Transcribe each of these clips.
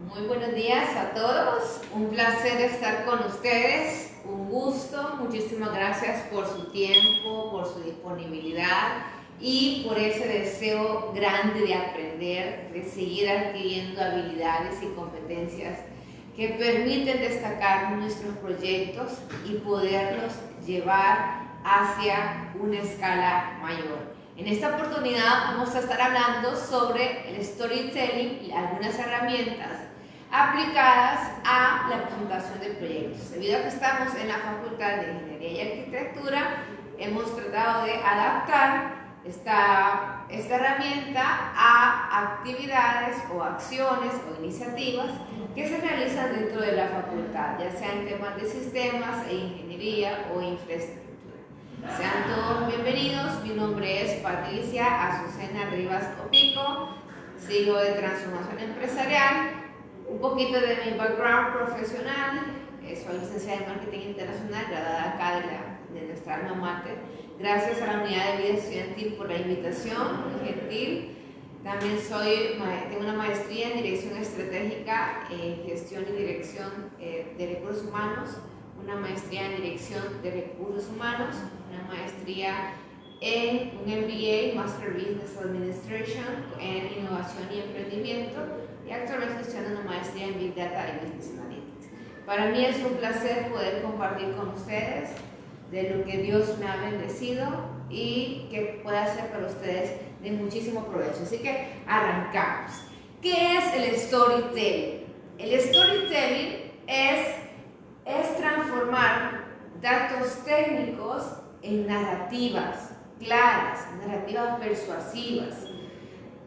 Muy buenos días a todos, un placer estar con ustedes, un gusto, muchísimas gracias por su tiempo, por su disponibilidad y por ese deseo grande de aprender, de seguir adquiriendo habilidades y competencias que permiten destacar nuestros proyectos y poderlos llevar hacia una escala mayor. En esta oportunidad vamos a estar hablando sobre el storytelling y algunas herramientas aplicadas a la presentación de proyectos. Debido a que estamos en la Facultad de Ingeniería y Arquitectura, hemos tratado de adaptar esta herramienta a actividades o acciones o iniciativas que se realizan dentro de la facultad, ya sea en temas de sistemas e ingeniería o infraestructura. Sean todos bienvenidos, mi nombre es Patricia Azucena Rivas Opico, sigo de Transformación Empresarial, un poquito de mi background profesional, soy licenciada en Marketing Internacional, graduada acá de nuestra alma mater. Gracias a la Unidad de Vida Estudiantil por la invitación, muy gentil. También tengo una maestría en Dirección Estratégica, Gestión y Dirección de Recursos Humanos, una maestría en Dirección de Recursos Humanos, una maestría en un MBA, Master Business Administration, en Innovación y Emprendimiento, y actualmente estoy haciendo una maestría en Big Data y Business Analytics. Para mí es un placer poder compartir con ustedes de lo que Dios me ha bendecido y que pueda ser para ustedes de muchísimo provecho. Así que arrancamos. ¿Qué es el storytelling? El storytelling es transformar datos técnicos en narrativas claras, narrativas persuasivas.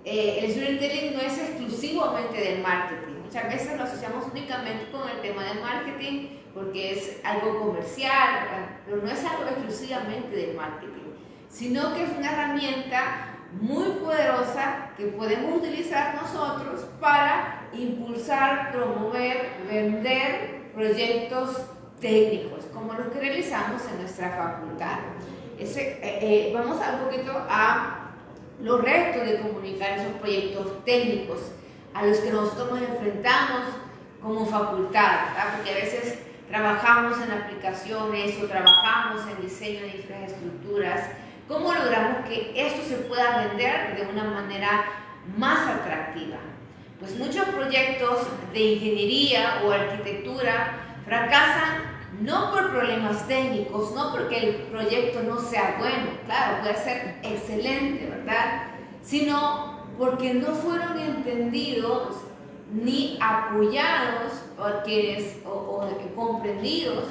El storytelling no es exclusivamente del marketing. Muchas veces lo asociamos únicamente con el tema del marketing porque es algo comercial, ¿verdad? Pero no es algo exclusivamente del marketing, sino que es una herramienta muy poderosa que podemos utilizar nosotros para impulsar, promover, vender proyectos técnicos, como los que realizamos en nuestra facultad. Vamos a un poquito a los retos de comunicar esos proyectos técnicos a los que nosotros nos enfrentamos como facultad, ¿verdad? Porque a veces trabajamos en aplicaciones o trabajamos en diseño de infraestructuras. ¿Cómo logramos que esto se pueda vender de una manera más atractiva? Pues muchos proyectos de ingeniería o arquitectura fracasan no por problemas técnicos, no porque el proyecto no sea bueno, claro, puede ser excelente, ¿verdad? Sino porque no fueron entendidos ni apoyados por quienes, o comprendidos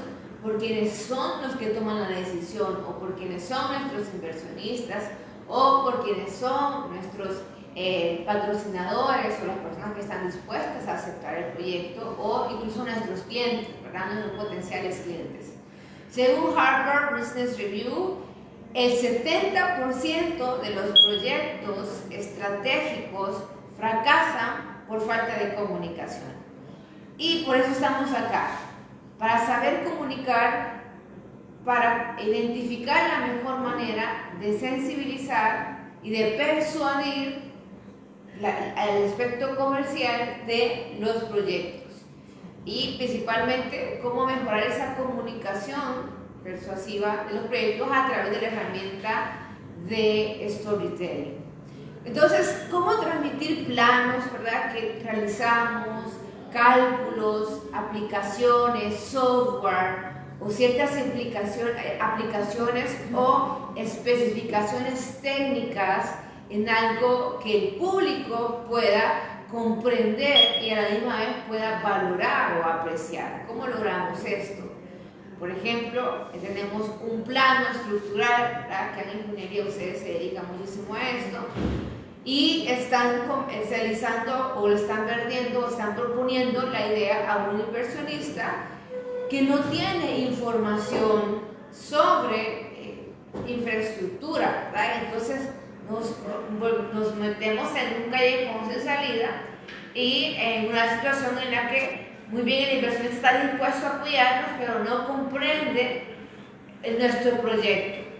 por quienes son los que toman la decisión, o por quienes son nuestros inversionistas, o por quienes son nuestros patrocinadores o las personas que están dispuestas a aceptar el proyecto, o incluso nuestros clientes, ¿verdad? Nuestros potenciales clientes. Según Harvard Business Review, el 70% de los proyectos estratégicos fracasan por falta de comunicación. Y por eso estamos acá, para saber comunicar, para identificar la mejor manera de sensibilizar y de persuadir al aspecto comercial de los proyectos, y principalmente cómo mejorar esa comunicación persuasiva de los proyectos a través de la herramienta de storytelling. Entonces, ¿cómo transmitir planos, verdad, que realizamos, cálculos, aplicaciones, software o ciertas aplicaciones o especificaciones técnicas en algo que el público pueda comprender y a la misma vez pueda valorar o apreciar? ¿Cómo logramos esto? Por ejemplo, tenemos un plano estructural, ¿verdad? Que en ingeniería ustedes se dedican muchísimo a esto, y están comercializando o le están vendiendo o están proponiendo la idea a un inversionista que no tiene información sobre infraestructura, ¿verdad? Entonces nos metemos en un callejón sin salida y en una situación en la que muy bien el inversionista está dispuesto a apoyarnos, pero no comprende nuestro proyecto.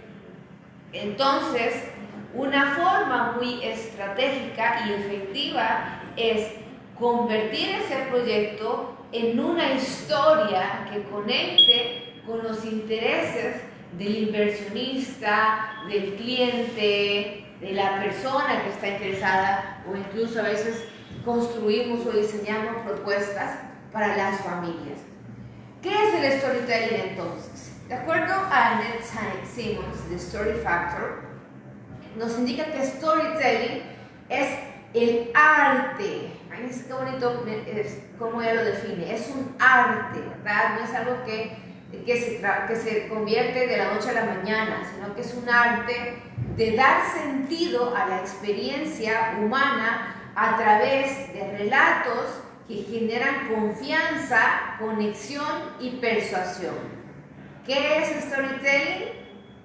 Entonces, una forma muy estratégica y efectiva es convertir ese proyecto en una historia que conecte con los intereses del inversionista, del cliente, de la persona que está interesada, o incluso a veces construimos o diseñamos propuestas para las familias. ¿Qué es el storytelling entonces? De acuerdo a Annette Simmons de Story Factor, nos indica que storytelling es el arte. Ay, qué bonito es cómo ella lo define. Es un arte, ¿verdad? No es algo que se convierte de la noche a la mañana, sino que es un arte de dar sentido a la experiencia humana a través de relatos que generan confianza, conexión y persuasión. ¿Qué es storytelling?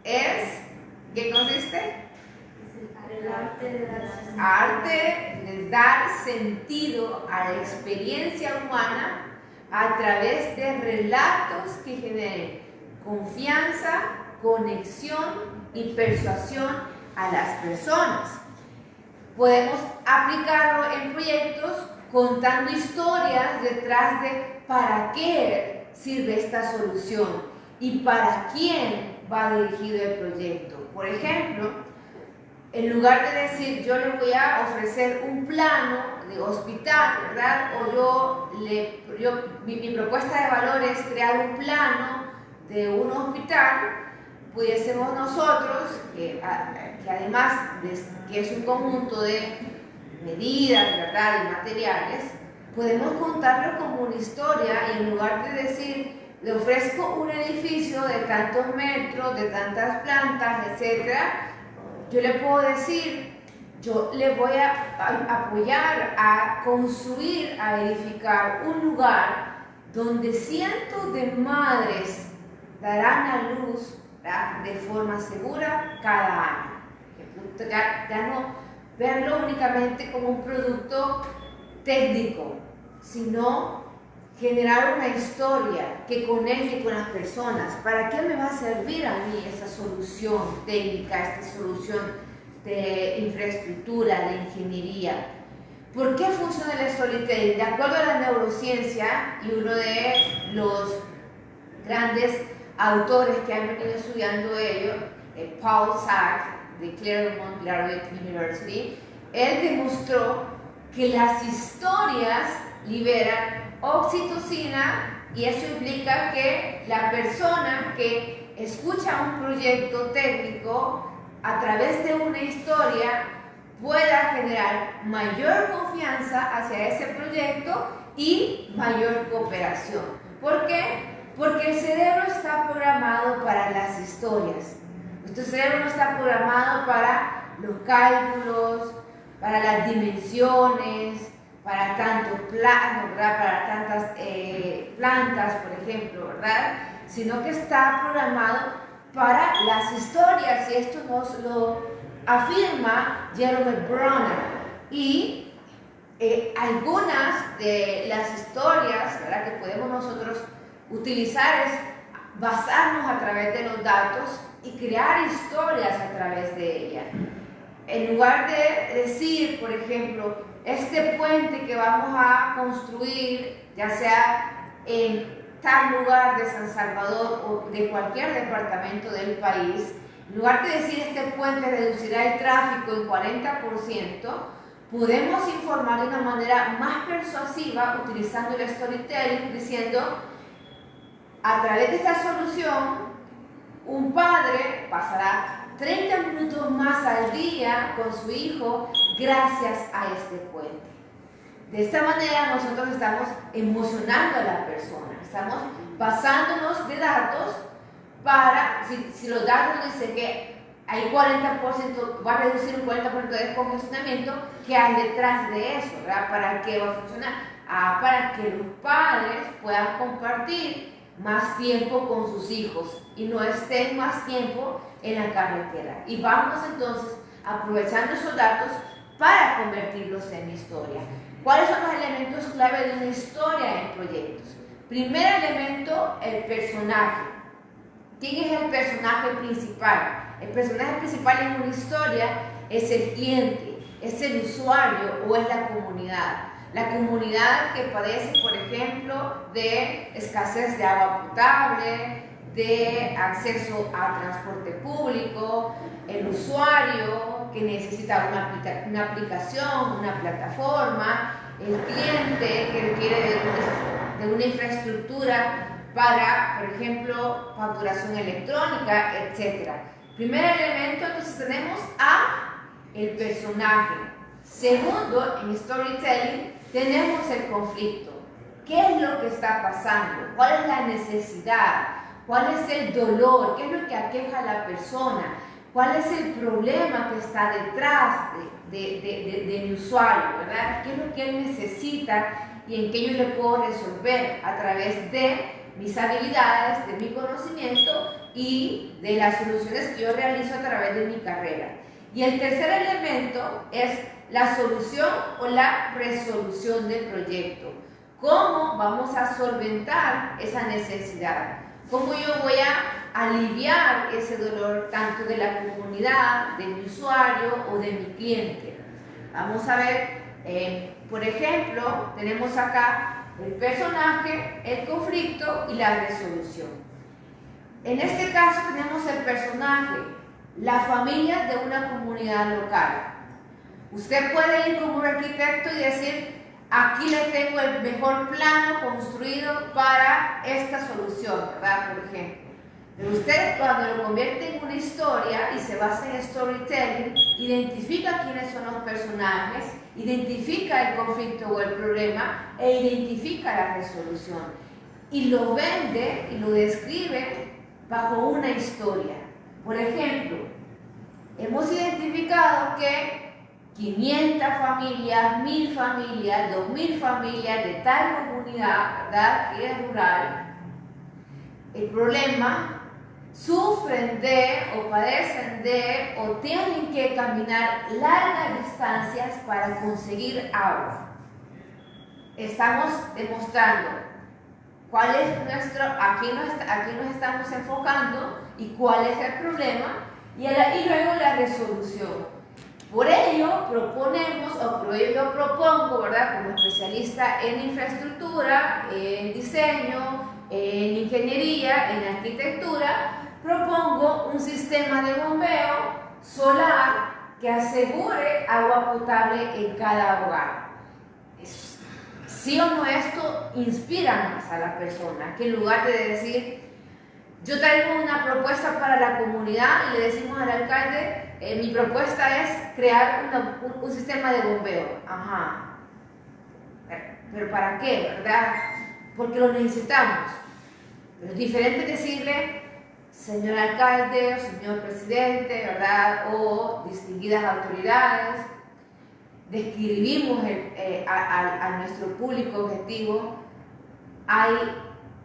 ¿Qué consiste? El arte de dar sentido a la experiencia humana a través de relatos que generen confianza, conexión y persuasión a las personas. Podemos aplicarlo en proyectos contando historias detrás de para qué sirve esta solución y para quién va dirigido el proyecto. Por ejemplo, en lugar de decir yo le voy a ofrecer un plano de hospital, ¿verdad? O mi propuesta de valor es crear un plano de un hospital, pudiésemos nosotros, que además de que es un conjunto de medidas, ¿verdad? Y materiales, podemos contarlo como una historia y en lugar de decir le ofrezco un edificio de tantos metros, de tantas plantas, etcétera, yo le puedo decir, yo le voy a apoyar a construir, a edificar un lugar donde cientos de madres darán a luz, ¿verdad?, de forma segura cada año. Ya no verlo únicamente como un producto técnico, sino generar una historia que conecte con las personas. ¿Para qué me va a servir a mí esa solución técnica, esta solución de infraestructura, de ingeniería? ¿Por qué funciona el storytelling? De acuerdo a la neurociencia, y uno de los grandes autores que han venido estudiando ello, Paul Sack, de Claremont Graduate University, él demostró que las historias liberan oxitocina y eso implica que la persona que escucha un proyecto técnico a través de una historia pueda generar mayor confianza hacia ese proyecto y mayor cooperación. ¿Por qué? Porque el cerebro está programado para las historias. Nuestro cerebro no está programado para los cálculos, para las dimensiones, para tantos planos, ¿verdad?, para tantas plantas, por ejemplo, ¿verdad?, sino que está programado para las historias, y esto nos lo afirma Jerome Bruner. Y algunas de las historias, ¿verdad?, que podemos nosotros utilizar es basarnos a través de los datos y crear historias a través de ellas. En lugar de decir, por ejemplo, este puente que vamos a construir, ya sea en tal lugar de San Salvador o de cualquier departamento del país, en lugar de decir este puente reducirá el tráfico en 40%, podemos informar de una manera más persuasiva utilizando el storytelling, diciendo, a través de esta solución, un padre pasará 30 minutos más al día con su hijo gracias a este puente. De esta manera nosotros estamos emocionando a la persona, estamos basándonos de datos para, si los datos dicen que hay 40%, va a reducir un 40% de descongestionamiento, ¿qué hay detrás de eso? ¿Verdad? ¿Para qué va a funcionar? Para que los padres puedan compartir más tiempo con sus hijos y no estén más tiempo en la carretera. Y vamos entonces aprovechando esos datos para convertirlos en historia. ¿Cuáles son los elementos clave de una historia en proyectos? Primer elemento, el personaje. ¿Quién es el personaje principal? El personaje principal en una historia es el cliente. ¿Es el usuario o es la comunidad? La comunidad que padece, por ejemplo, de escasez de agua potable, de acceso a transporte público, el usuario que necesita una aplicación, una plataforma, el cliente que requiere de una infraestructura para, por ejemplo, facturación electrónica, etc. Primer elemento, entonces tenemos a el personaje. Segundo, en storytelling tenemos el conflicto. ¿Qué es lo que está pasando? ¿Cuál es la necesidad? ¿Cuál es el dolor? ¿Qué es lo que aqueja a la persona? ¿Cuál es el problema que está detrás de mi usuario? ¿Verdad? ¿Qué es lo que él necesita y en qué yo le puedo resolver a través de mis habilidades, de mi conocimiento y de las soluciones que yo realizo a través de mi carrera? Y el tercer elemento es la solución o la resolución del proyecto. ¿Cómo vamos a solventar esa necesidad? ¿Cómo yo voy a aliviar ese dolor tanto de la comunidad, de mi usuario o de mi cliente? Vamos a ver, por ejemplo, tenemos acá el personaje, el conflicto y la resolución. En este caso tenemos el personaje, la familia de una comunidad local. Usted puede ir como un arquitecto y decir, aquí le tengo el mejor plano construido para esta solución, ¿verdad? Por ejemplo. Pero usted, cuando lo convierte en una historia y se basa en storytelling, identifica quiénes son los personajes, identifica el conflicto o el problema e identifica la resolución. Y lo vende y lo describe bajo una historia. Por ejemplo, hemos identificado que 500 familias, 1000 familias, 2000 familias de tal comunidad, ¿verdad?, que es rural, el problema, sufren de o padecen de o tienen que caminar largas distancias para conseguir agua. Estamos demostrando cuál es aquí nos estamos enfocando y cuál es el problema y luego la resolución. Por ello proponemos, o por ello yo propongo, ¿verdad?, como especialista en infraestructura, en diseño, en ingeniería, en arquitectura, propongo un sistema de bombeo solar que asegure agua potable en cada hogar. Sí o no, esto inspira más a la persona, que en lugar de decir, yo traigo una propuesta para la comunidad y le decimos al alcalde, mi propuesta es crear un sistema de bombeo. Ajá. ¿Pero para qué, verdad? Porque lo necesitamos. Pero es diferente decirle, señor alcalde o señor presidente, ¿verdad?, o distinguidas autoridades, describimos a nuestro público objetivo, hay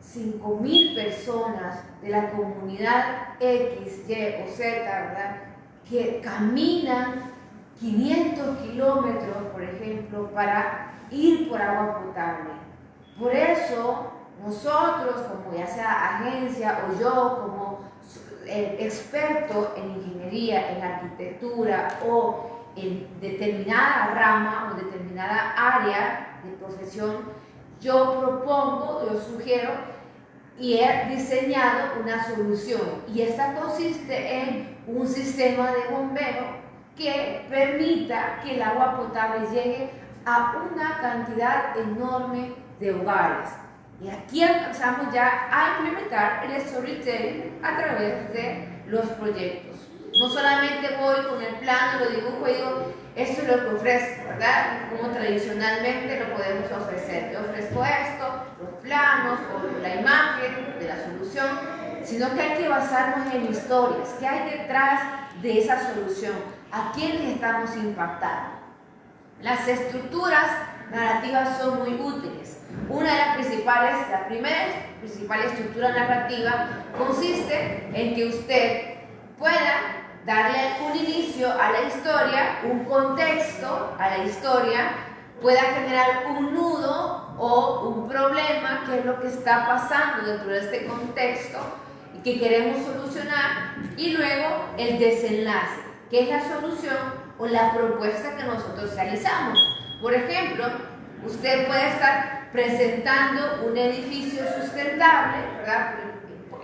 5.000 personas de la comunidad X, Y o Z, ¿verdad?, que caminan 500 kilómetros, por ejemplo, para ir por agua potable. Por eso, nosotros, como ya sea agencia o yo como experto en ingeniería, en arquitectura o en determinada rama o determinada área de profesión, yo propongo, yo sugiero y he diseñado una solución. Y esta consiste en un sistema de bombeo que permita que el agua potable llegue a una cantidad enorme de hogares. Y aquí empezamos ya a implementar el storytelling a través de los proyectos. No solamente voy con el plano, lo dibujo y digo, esto es lo que ofrezco, ¿verdad?, como tradicionalmente lo podemos ofrecer. Yo ofrezco esto, los planos o la imagen de la solución, sino que hay que basarnos en historias. ¿Qué hay detrás de esa solución? ¿A quiénes estamos impactando? Las estructuras narrativas son muy útiles. La primera principal estructura narrativa consiste en que usted pueda darle un inicio a la historia, un contexto a la historia, pueda generar un nudo o un problema, que es lo que está pasando dentro de este contexto y que queremos solucionar, y luego el desenlace, que es la solución o la propuesta que nosotros realizamos. Por ejemplo, usted puede estar presentando un edificio sustentable, ¿verdad?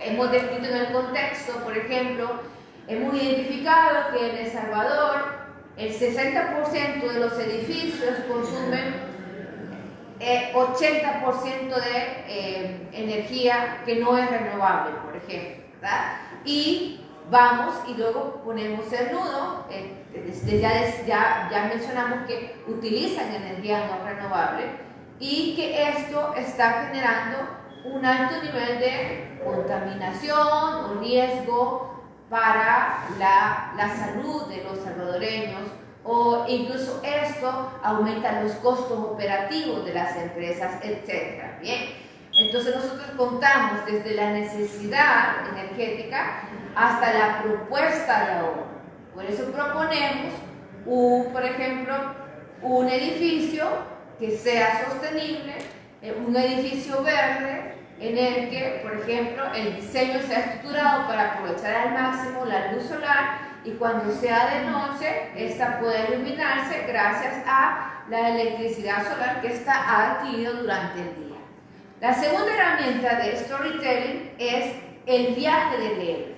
Hemos descrito en el contexto, por ejemplo, hemos identificado que en El Salvador el 60% de los edificios consumen 80% de energía que no es renovable, por ejemplo, ¿verdad? Y vamos y luego ponemos el nudo, ya mencionamos que utilizan energía no renovable y que esto está generando un alto nivel de contaminación o riesgo para la salud de los salvadoreños, o incluso esto aumenta los costos operativos de las empresas, etc. Bien, entonces nosotros contamos desde la necesidad energética hasta la propuesta de ahorro. Por eso proponemos, por ejemplo, un edificio que sea sostenible, un edificio verde, en el que, por ejemplo, el diseño sea estructurado para aprovechar al máximo la luz solar y cuando sea de noche, esta puede iluminarse gracias a la electricidad solar que esta ha adquirido durante el día. La segunda herramienta de storytelling es el viaje del héroe.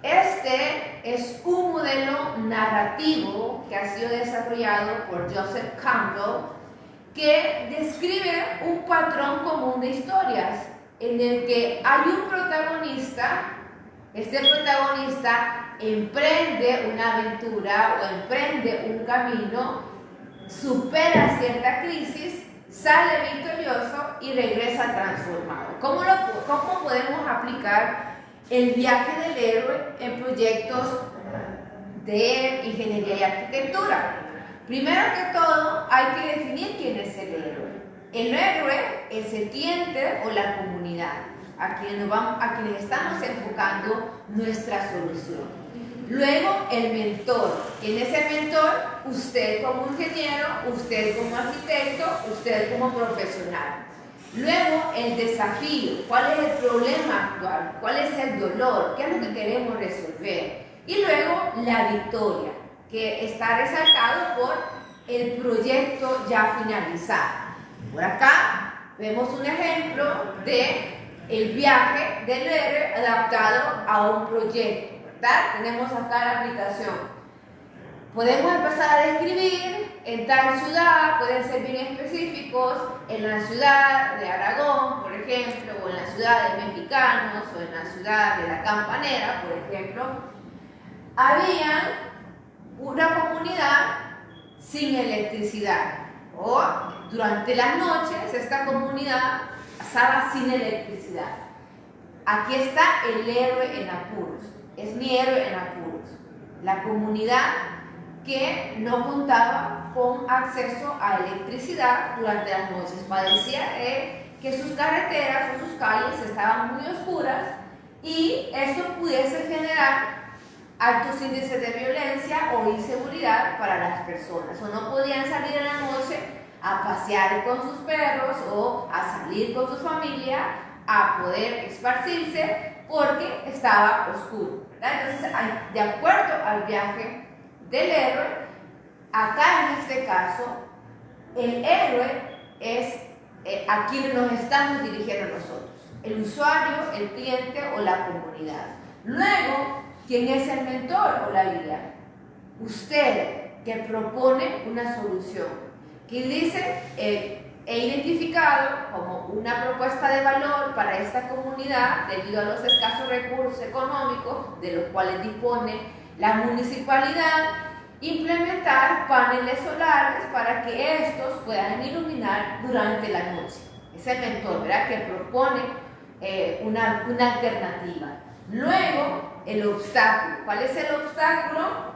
Este es un modelo narrativo que ha sido desarrollado por Joseph Campbell, que describe un patrón común de historias en el que hay un protagonista. Este protagonista emprende una aventura o emprende un camino, supera cierta crisis, sale victorioso y regresa transformado. ¿Cómo podemos aplicar el viaje del héroe en proyectos de ingeniería y arquitectura? Primero que todo, hay que definir quién es el héroe. El héroe es el cliente o la comunidad a quienes estamos enfocando nuestra solución. Luego, el mentor. ¿Quién es el mentor? Usted como ingeniero, usted como arquitecto, usted como profesional. Luego, el desafío. ¿Cuál es el problema actual? ¿Cuál es el dolor? ¿Qué es lo que queremos resolver? Y luego, la victoria, que está resaltado por el proyecto ya finalizado. Por acá vemos un ejemplo de el viaje del héroe adaptado a un proyecto, ¿verdad? Tenemos acá la aplicación. Podemos empezar a describir en tal ciudad, pueden ser bien específicos, en la ciudad de Aragón, por ejemplo, o en la ciudad de Mexicanos, o en la ciudad de La Campanera, por ejemplo, había una comunidad sin electricidad, o durante las noches esta comunidad pasaba sin electricidad. Aquí está el héroe en apuros, es mi héroe en apuros, la comunidad que no contaba con acceso a electricidad durante las noches. Padecía que sus carreteras o sus calles estaban muy oscuras y esto pudiese generar altos índices de violencia o inseguridad para las personas, o no podían salir en la noche a pasear con sus perros o a salir con su familia a poder esparcirse porque estaba oscuro, ¿verdad? Entonces, de acuerdo al viaje del héroe, acá en este caso, el héroe es a quien nos estamos dirigiendo nosotros, el usuario, el cliente o la comunidad. Luego, ¿quién es el mentor o la guía? Usted, que propone una solución, que dice, he identificado como una propuesta de valor para esta comunidad debido a los escasos recursos económicos de los cuales dispone la municipalidad, implementar paneles solares para que estos puedan iluminar durante la noche. Es el mentor, ¿verdad?, que propone una alternativa. Luego, el obstáculo. ¿Cuál es el obstáculo?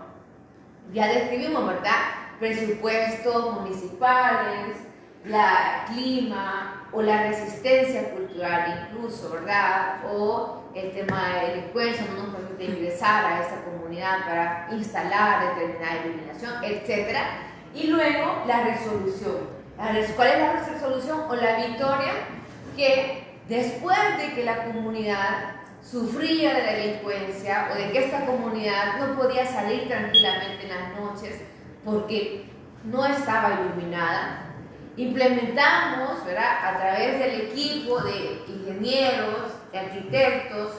Ya describimos, ¿verdad? Presupuestos municipales, la clima o la resistencia cultural incluso, ¿verdad? O el tema de delincuencia no nos permite ingresar a esta comunidad para instalar determinada iluminación, etc. Y luego la resolución. ¿Cuál es la resolución o la victoria? Que después de que la comunidad sufría de delincuencia o de que esta comunidad no podía salir tranquilamente en las noches porque no estaba iluminada. Implementamos, ¿verdad?, a través del equipo de ingenieros, de arquitectos,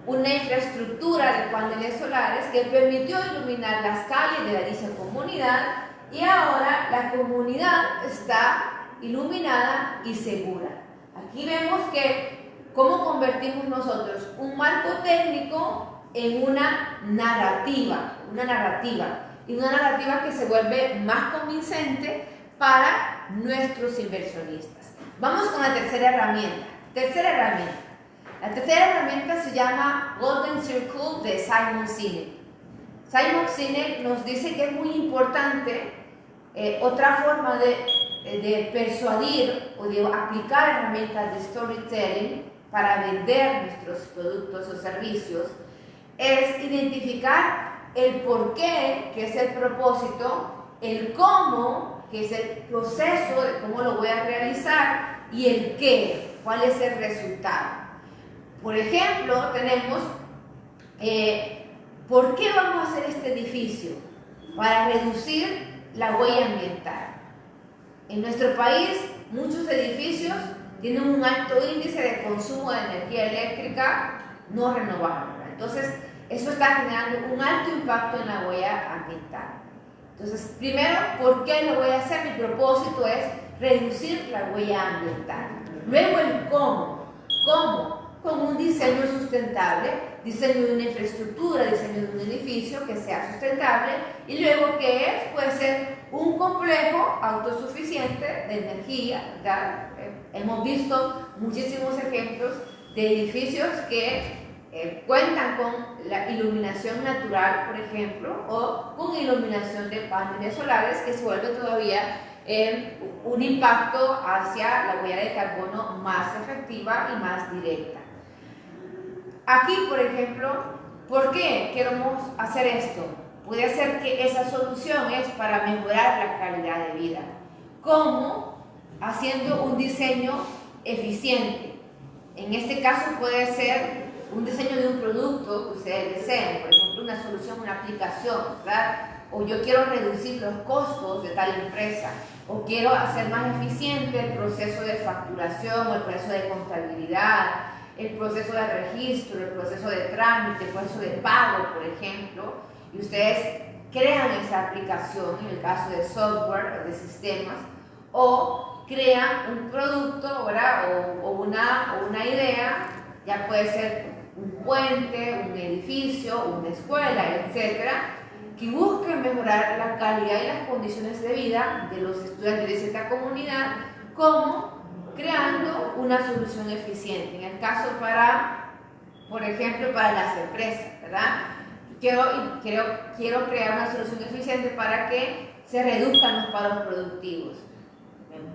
una infraestructura de paneles solares que permitió iluminar las calles de la dicha comunidad, y ahora la comunidad está iluminada y segura. Aquí vemos que cómo convertimos nosotros un marco técnico en una narrativa y una narrativa que se vuelve más convincente para nuestros inversionistas. Vamos con la tercera herramienta. La tercera herramienta se llama Golden Circle de Simon Sinek. Simon Sinek nos dice que es muy importante otra forma de persuadir o de aplicar herramientas de storytelling para vender nuestros productos o servicios es identificar el por qué, que es el propósito, el cómo, que es el proceso de cómo lo voy a realizar, y el qué, cuál es el resultado. Por ejemplo, tenemos ¿por qué vamos a hacer este edificio? Para reducir la huella ambiental. En nuestro país, muchos edificios tienen un alto índice de consumo de energía eléctrica no renovable. Entonces, eso está generando un alto impacto en la huella ambiental. Entonces, primero, ¿por qué lo voy a hacer? Mi propósito es reducir la huella ambiental. Luego, el cómo. ¿Cómo? Con un diseño sustentable, diseño de una infraestructura, diseño de un edificio que sea sustentable, y luego ¿qué es? Puede ser un complejo autosuficiente de energía, ¿verdad? Hemos visto muchísimos ejemplos de edificios que cuentan con la iluminación natural, por ejemplo, o con iluminación de paneles solares, que se vuelve todavía un impacto hacia la huella de carbono más efectiva y más directa. Aquí, por ejemplo, ¿por qué queremos hacer esto? Puede ser que esa solución es para mejorar la calidad de vida. ¿Cómo? Haciendo un diseño eficiente. En este caso puede ser un diseño de un producto que ustedes deseen, por ejemplo, una solución, una aplicación, ¿verdad? O yo quiero reducir los costos de tal empresa, o quiero hacer más eficiente el proceso de facturación, o el proceso de contabilidad, el proceso de registro, el proceso de trámite, el proceso de pago, por ejemplo, y ustedes crean esa aplicación en el caso de software o de sistemas, o crean un producto, ¿verdad? o una idea, ya puede ser un puente, un edificio, una escuela, etcétera, que busquen mejorar la calidad y las condiciones de vida de los estudiantes de cierta comunidad, como creando una solución eficiente. En el caso por ejemplo, para las empresas, ¿verdad? Quiero crear una solución eficiente para que se reduzcan los paros productivos.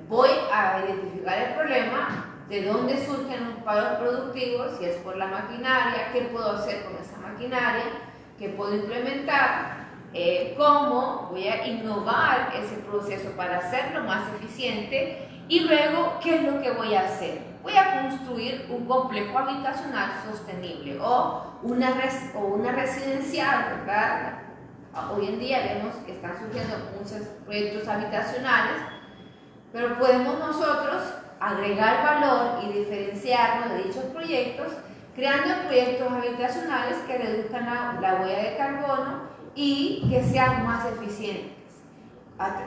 Voy a identificar el problema, de dónde surgen los paros productivos, si es por la maquinaria, qué puedo hacer con esa maquinaria, qué puedo implementar, cómo voy a innovar ese proceso para hacerlo más eficiente, y luego, ¿qué es lo que voy a hacer? Voy a construir un complejo habitacional sostenible o una residencial, ¿verdad? Hoy en día vemos que están surgiendo muchos proyectos habitacionales, pero podemos nosotros agregar valor y diferenciarnos de dichos proyectos creando proyectos habitacionales que reduzcan la huella de carbono y que sean más eficientes.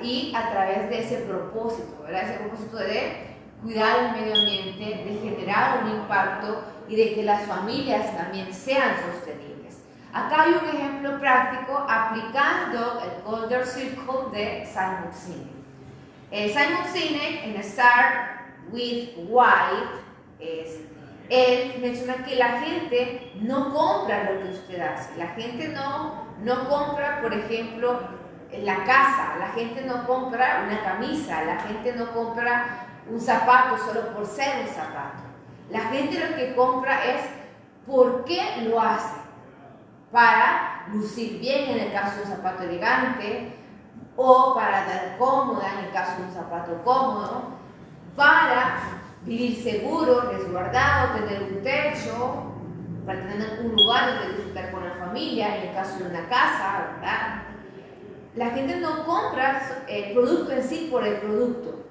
Y a través de ese propósito, ¿verdad? Ese propósito de cuidar el medio ambiente, de generar un impacto y de que las familias también sean sostenibles. Acá hay un ejemplo práctico aplicando el Golden Circle de Simon Sinek. Simon Sinek en Start with Why, él menciona que la gente no compra lo que usted hace. La gente no compra, por ejemplo, la casa, la gente no compra una camisa, la gente no compra un zapato solo por ser un zapato. La gente lo que compra es por qué lo hace. Para lucir bien en el caso de un zapato elegante, o para dar cómoda en el caso de un zapato cómodo, para vivir seguro, resguardado, tener un techo, para tener un lugar donde disfrutar con la familia, en el caso de una casa, ¿verdad? La gente no compra el producto en sí por el producto.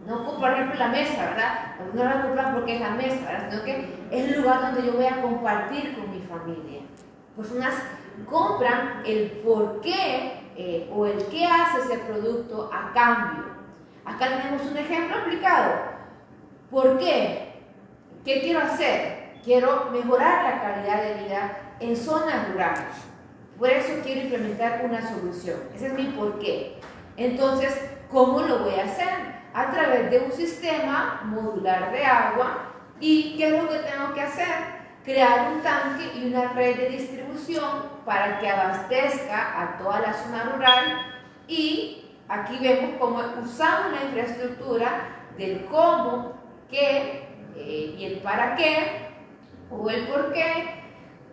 No, por ejemplo, la mesa, ¿verdad? No la compran porque es la mesa, ¿verdad? Sino que es el lugar donde yo voy a compartir con mi familia. Personas compran el por qué o el qué hace ese producto a cambio. Acá tenemos un ejemplo aplicado. ¿Por qué? ¿Qué quiero hacer? Quiero mejorar la calidad de vida en zonas rurales. Por eso quiero implementar una solución. Ese es mi por qué. Entonces, ¿cómo lo voy a hacer? A través de un sistema modular de agua. ¿Y qué es lo que tengo que hacer? Crear un tanque y una red de distribución para que abastezca a toda la zona rural. Y aquí vemos cómo usamos la infraestructura del cómo, qué y el para qué o el por qué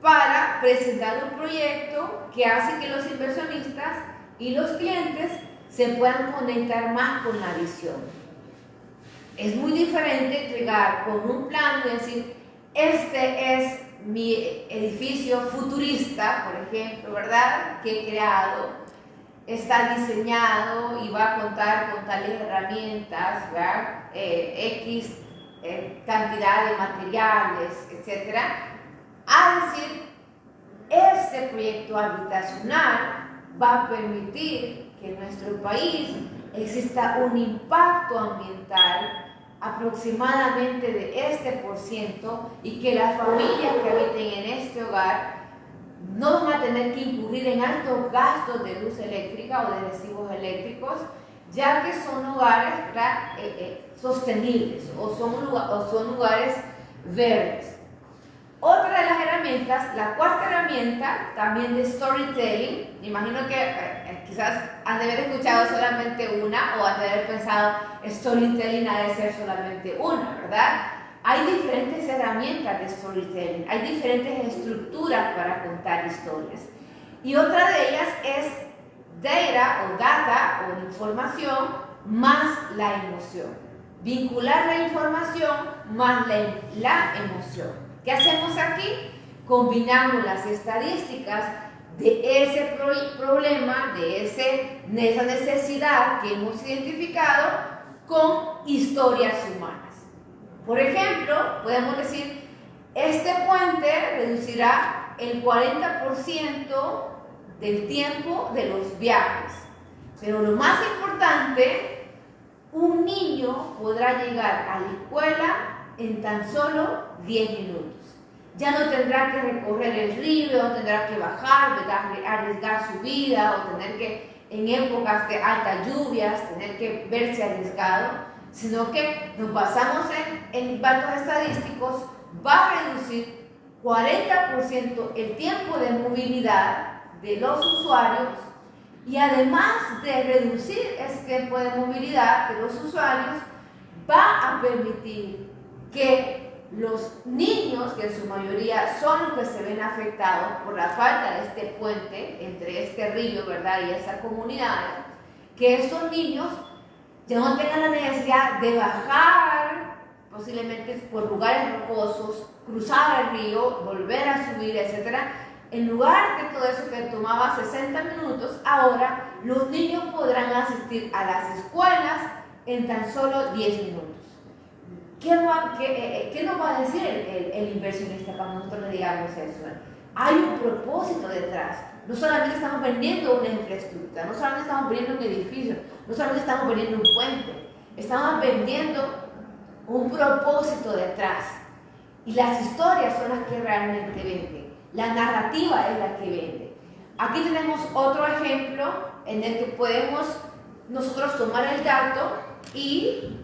para presentar un proyecto que hace que los inversionistas y los clientes se puedan conectar más con la visión. Es muy diferente llegar con un plan y decir, este es mi edificio futurista, por ejemplo, ¿verdad? Que he creado, está diseñado y va a contar con tales herramientas, ¿verdad? X cantidad de materiales, etc. A decir, este proyecto habitacional va a permitir que en nuestro país exista un impacto ambiental aproximadamente de este por ciento y que las familias que habiten en este hogar no van a tener que incurrir en altos gastos de luz eléctrica o de recibos eléctricos, ya que son hogares sostenibles o son lugares verdes. Otra de las herramientas, la cuarta herramienta, también de storytelling, me imagino que quizás han de haber escuchado solamente una o han de haber pensado storytelling ha de ser solamente una, ¿verdad? Hay diferentes herramientas de storytelling, hay diferentes estructuras para contar historias. Y otra de ellas es data o información más la emoción. Vincular la información más la emoción. ¿Qué hacemos aquí? Combinamos las estadísticas de ese problema, de esa necesidad que hemos identificado con historias humanas. Por ejemplo, podemos decir, este puente reducirá el 40% del tiempo de los viajes. Pero lo más importante, un niño podrá llegar a la escuela en tan solo 10 minutos. Ya no tendrá que recorrer el río, no tendrá que bajar, arriesgar su vida o tener que, en épocas de altas lluvias, tener que verse arriesgado, sino que nos basamos en datos estadísticos, va a reducir 40% el tiempo de movilidad de los usuarios y además de reducir ese tiempo de movilidad de los usuarios, va a permitir que los niños, que en su mayoría son los que se ven afectados por la falta de este puente entre este río, ¿verdad?, y esa comunidad, que esos niños ya no tengan la necesidad de bajar, posiblemente por lugares rocosos, cruzar el río, volver a subir, etc. En lugar de todo eso que tomaba 60 minutos, ahora los niños podrán asistir a las escuelas en tan solo 10 minutos. ¿Qué nos va a decir el inversionista cuando nosotros le digamos eso? Hay un propósito detrás. No solamente estamos vendiendo una infraestructura, no solamente estamos vendiendo un edificio, no solamente estamos vendiendo un puente, estamos vendiendo un propósito detrás. Y las historias son las que realmente venden. La narrativa es la que vende. Aquí tenemos otro ejemplo en el que podemos nosotros tomar el dato y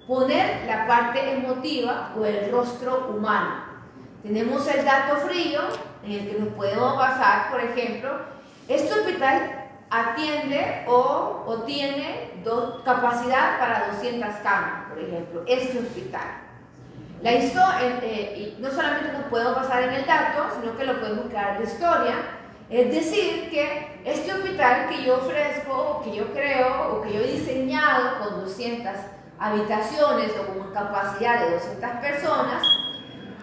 poner la parte emotiva o el rostro humano. Tenemos el dato frío en el que nos podemos basar, por ejemplo, este hospital atiende o tiene capacidad para 200 camas, por ejemplo, este hospital. Y no solamente nos podemos basar en el dato, sino que lo podemos crear de historia, es decir, que este hospital que yo ofrezco, o que yo creo, o que yo he diseñado con 200 habitaciones o con capacidad de 200 personas,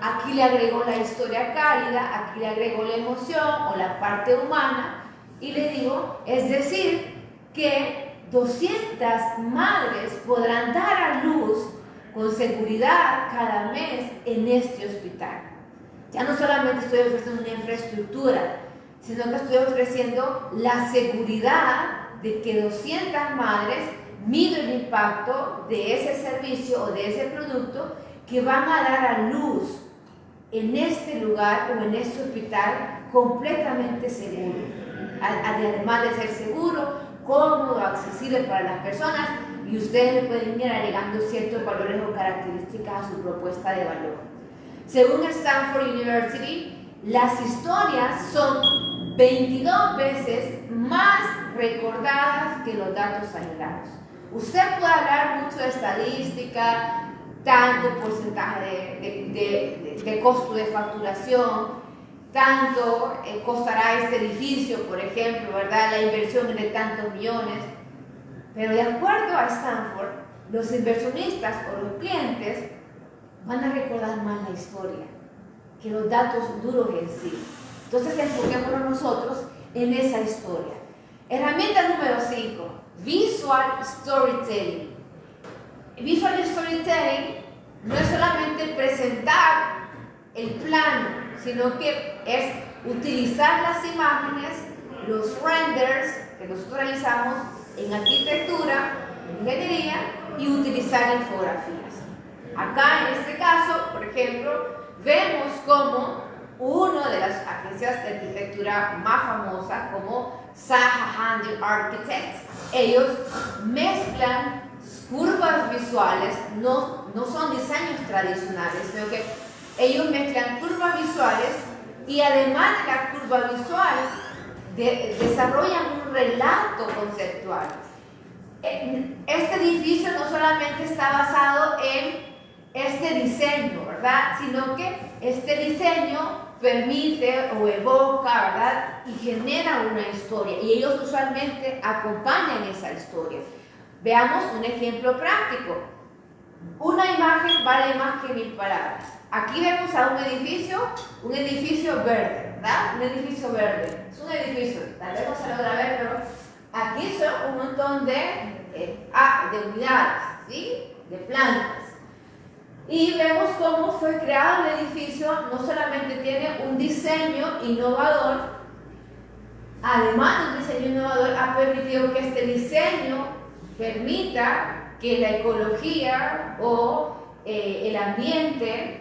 aquí le agregó la historia cálida, aquí le agregó la emoción o la parte humana, y le digo, es decir, que 200 madres podrán dar a luz con seguridad cada mes en este hospital. Ya no solamente estoy ofreciendo una infraestructura, sino que estoy ofreciendo la seguridad de que 200 madres mido el impacto de ese servicio o de ese producto que van a dar a luz en este lugar o en este hospital completamente seguro. Además de ser seguro, cómodo, accesible para las personas, y ustedes pueden ir agregando ciertos valores o características a su propuesta de valor. Según Stanford University, las historias son 22 veces más recordadas que los datos aislados. Usted puede hablar mucho de estadística, tanto porcentaje de costo de facturación, tanto costará este edificio, por ejemplo, ¿verdad? La inversión es de tantos millones. Pero de acuerdo a Stanford, los inversionistas o los clientes van a recordar más la historia que los datos duros en sí. Entonces enfoquémonos nosotros en esa historia. Herramienta número 5, Visual Storytelling. Visual Storytelling no es solamente presentar el plano, sino que es utilizar las imágenes, los renders que nosotros realizamos en arquitectura, en ingeniería, y utilizar infografías. Acá en este caso, por ejemplo, vemos como una de las agencias de arquitectura más famosas, como Zaha Hadid Architects, ellos mezclan curvas visuales, no son diseños tradicionales, sino que ellos mezclan curvas visuales y además de la curva visual desarrollan un relato conceptual. Este edificio no solamente está basado en este diseño, ¿verdad? Sino que este diseño permite o evoca, ¿verdad? Y genera una historia, y ellos usualmente acompañan esa historia. Veamos un ejemplo práctico. Una imagen vale más que 1000 palabras. Aquí vemos a un edificio verde, ¿verdad? Un edificio verde. Es un edificio, tal vez no se logra ver, pero aquí son un montón de unidades, ¿sí? De plantas. Y vemos cómo fue creado el edificio. No solamente tiene un diseño innovador, además de un diseño innovador, ha permitido que este diseño permita que la ecología o el ambiente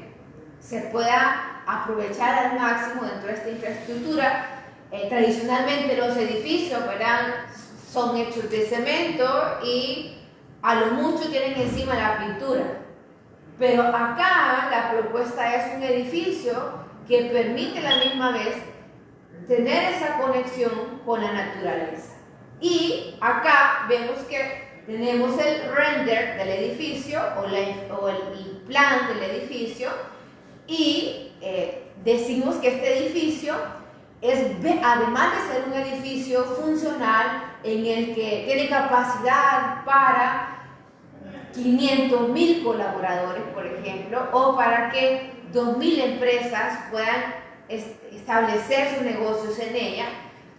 se pueda aprovechar al máximo dentro de esta infraestructura. Tradicionalmente los edificios, ¿verdad?, son hechos de cemento y a lo mucho tienen encima la pintura. Pero acá la propuesta es un edificio que permite a la misma vez tener esa conexión con la naturaleza. Y acá vemos que tenemos el render del edificio o el plan del edificio, y decimos que este edificio es, además de ser un edificio funcional en el que tiene capacidad para 500,000 colaboradores, por ejemplo, o para que 2,000 empresas puedan establecer sus negocios en ella,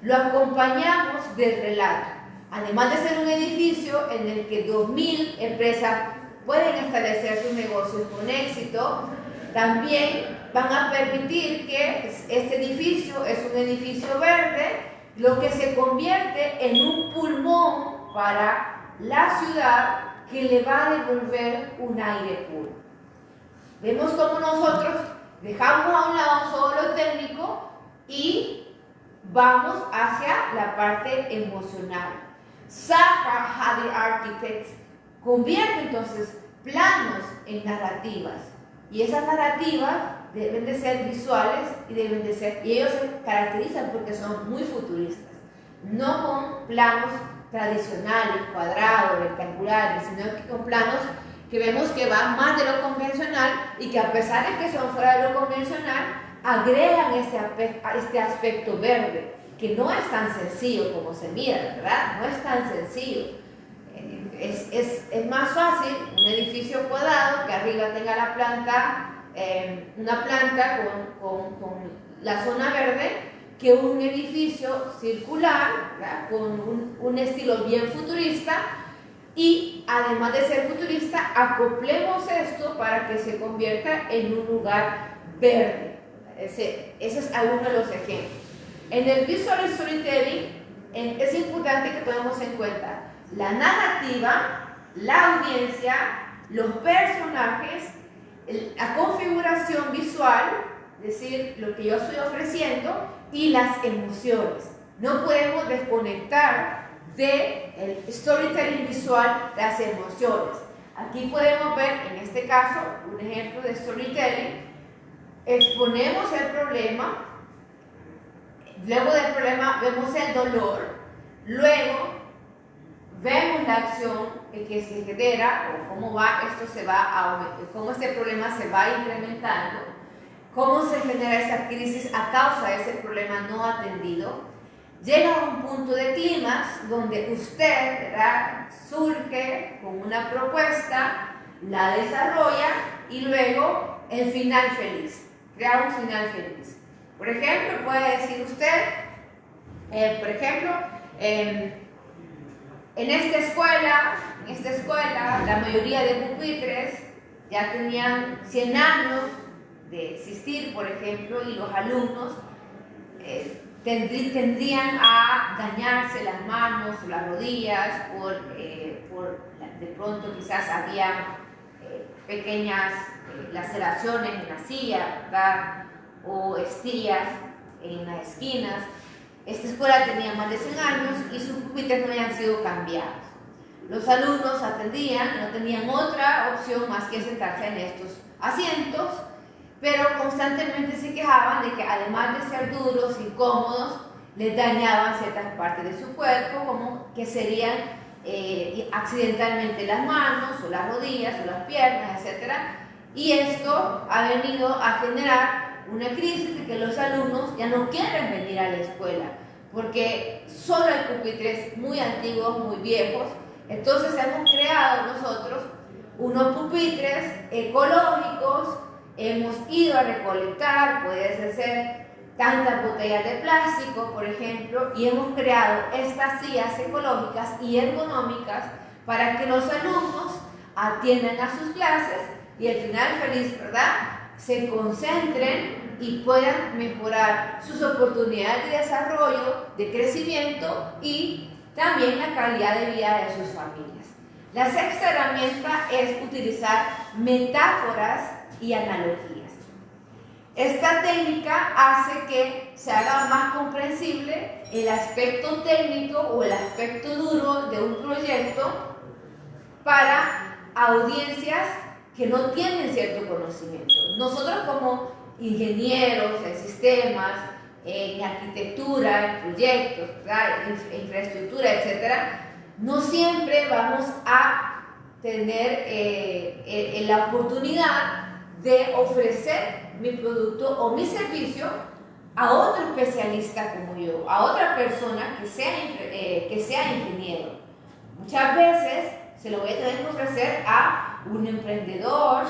lo acompañamos del relato. Además de ser un edificio en el que 2,000 empresas pueden establecer sus negocios con éxito, también van a permitir que este edificio es un edificio verde, lo que se convierte en un pulmón para la ciudad que le va a devolver un aire puro. Vemos cómo nosotros dejamos a un lado todo lo técnico y vamos hacia la parte emocional. Zaha Hadid Architects convierte entonces planos en narrativas, y esas narrativas deben de ser visuales y ellos se caracterizan porque son muy futuristas, no con planos tradicionales, cuadrados, rectangulares, sino que con planos que vemos que van más de lo convencional y que, a pesar de que son fuera de lo convencional, agregan este aspecto verde, que no es tan sencillo como se mira, ¿verdad? No es tan sencillo. Es más fácil un edificio cuadrado que arriba tenga la planta una planta con la zona verde que un edificio circular, ¿verdad? Con un estilo bien futurista, y además de ser futurista, acoplemos esto para que se convierta en un lugar verde. Ese es alguno de los ejemplos. En el visual storytelling es importante que tomemos en cuenta la narrativa, la audiencia, los personajes, la configuración visual, es decir, lo que yo estoy ofreciendo, y las emociones. No podemos desconectar del storytelling visual las emociones. Aquí podemos ver, en este caso, un ejemplo de storytelling. Exponemos el problema, luego del problema vemos el dolor, luego vemos la acción que se genera, o cómo cómo este problema se va incrementando, cómo se genera esa crisis a causa de ese problema no atendido. Llega a un punto de clímax donde usted, ¿verdad?, surge con una propuesta, la desarrolla y luego el final feliz, crea un final feliz. Por ejemplo, puede decir usted, en esta escuela, la mayoría de pupitres ya tenían 100 años de existir, por ejemplo, y los alumnos tendrían a dañarse las manos o las rodillas de pronto quizás había pequeñas laceraciones en la silla, ¿verdad?, o estrías en las esquinas. Esta escuela tenía más de 100 años y sus pupitres no habían sido cambiados. Los alumnos atendían, no tenían otra opción más que sentarse en estos asientos, pero constantemente se quejaban de que además de ser duros, incómodos, les dañaban ciertas partes de su cuerpo, como que serían accidentalmente las manos, o las rodillas, o las piernas, etc. Y esto ha venido a generar una crisis de que los alumnos ya no quieren venir a la escuela, porque solo hay pupitres muy antiguos, muy viejos. Entonces hemos creado nosotros unos pupitres ecológicos, hemos ido a recolectar, puede ser tantas botellas de plástico, por ejemplo, y hemos creado estas sillas ecológicas y ergonómicas para que los alumnos atiendan a sus clases y al final feliz, ¿verdad?, se concentren y puedan mejorar sus oportunidades de desarrollo, de crecimiento y también la calidad de vida de sus familias. La sexta herramienta es utilizar metáforas y analogías. Esta técnica hace que se haga más comprensible el aspecto técnico o el aspecto duro de un proyecto para audiencias que no tienen cierto conocimiento. Nosotros como ingenieros en sistemas, en arquitectura, en proyectos, en infraestructura, etc., no siempre vamos a tener la oportunidad de ofrecer mi producto o mi servicio a otro especialista como yo, a otra persona que sea ingeniero. Muchas veces se lo voy a tener que ofrecer a un emprendedor,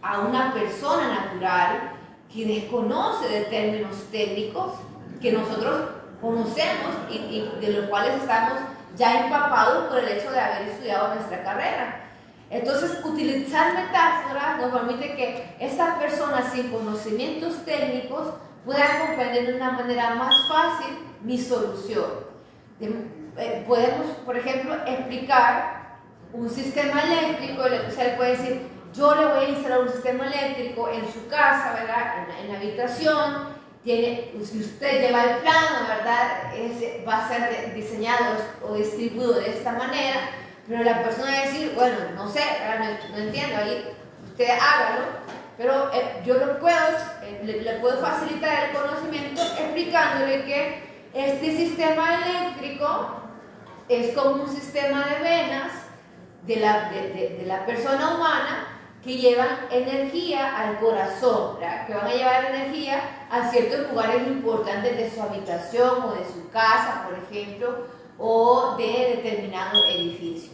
a una persona natural que desconoce de términos técnicos que nosotros conocemos y de los cuales estamos ya empapados por el hecho de haber estudiado nuestra carrera. Entonces, utilizar metáforas nos permite que estas personas sin conocimientos técnicos puedan comprender de una manera más fácil mi solución. Podemos, por ejemplo, explicar un sistema eléctrico. O sea, puede decir, yo le voy a instalar un sistema eléctrico en su casa, ¿verdad?, en la habitación. Si usted lleva el plano, ¿verdad?, va a ser diseñado o distribuido de esta manera. Pero la persona va a decir, bueno, no sé, no entiendo, ahí usted hágalo, pero yo le puedo facilitar el conocimiento explicándole que este sistema eléctrico es como un sistema de venas de la persona humana que llevan energía al corazón, ¿verdad?, que van a llevar energía a ciertos lugares importantes de su habitación o de su casa, por ejemplo, o de determinado edificio.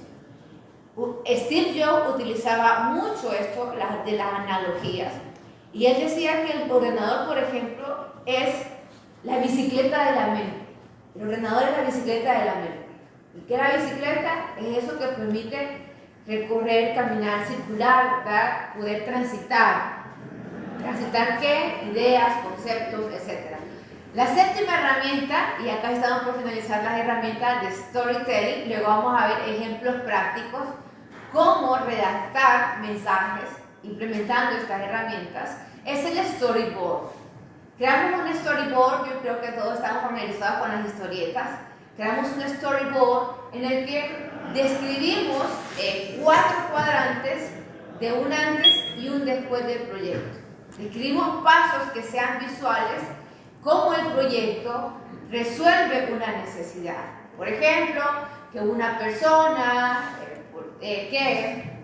Steve Jobs utilizaba mucho esto de las analogías Y él decía que el ordenador, por ejemplo, es la bicicleta de la mente. El ordenador es la bicicleta de la mente. ¿Y qué es la bicicleta? Es eso que permite recorrer, caminar, circular, ¿verdad? Poder transitar. ¿Transitar qué? Ideas, conceptos, etc. La séptima herramienta, y acá estamos por finalizar las herramientas de storytelling, luego vamos a ver ejemplos prácticos, cómo redactar mensajes implementando estas herramientas, es el storyboard. Creamos un storyboard, yo creo que todos estamos familiarizados con las historietas. Creamos un storyboard en el que describimos 4 cuadrantes de un antes y un después del proyecto. Describimos pasos que sean visuales, cómo el proyecto resuelve una necesidad. Por ejemplo, que una persona que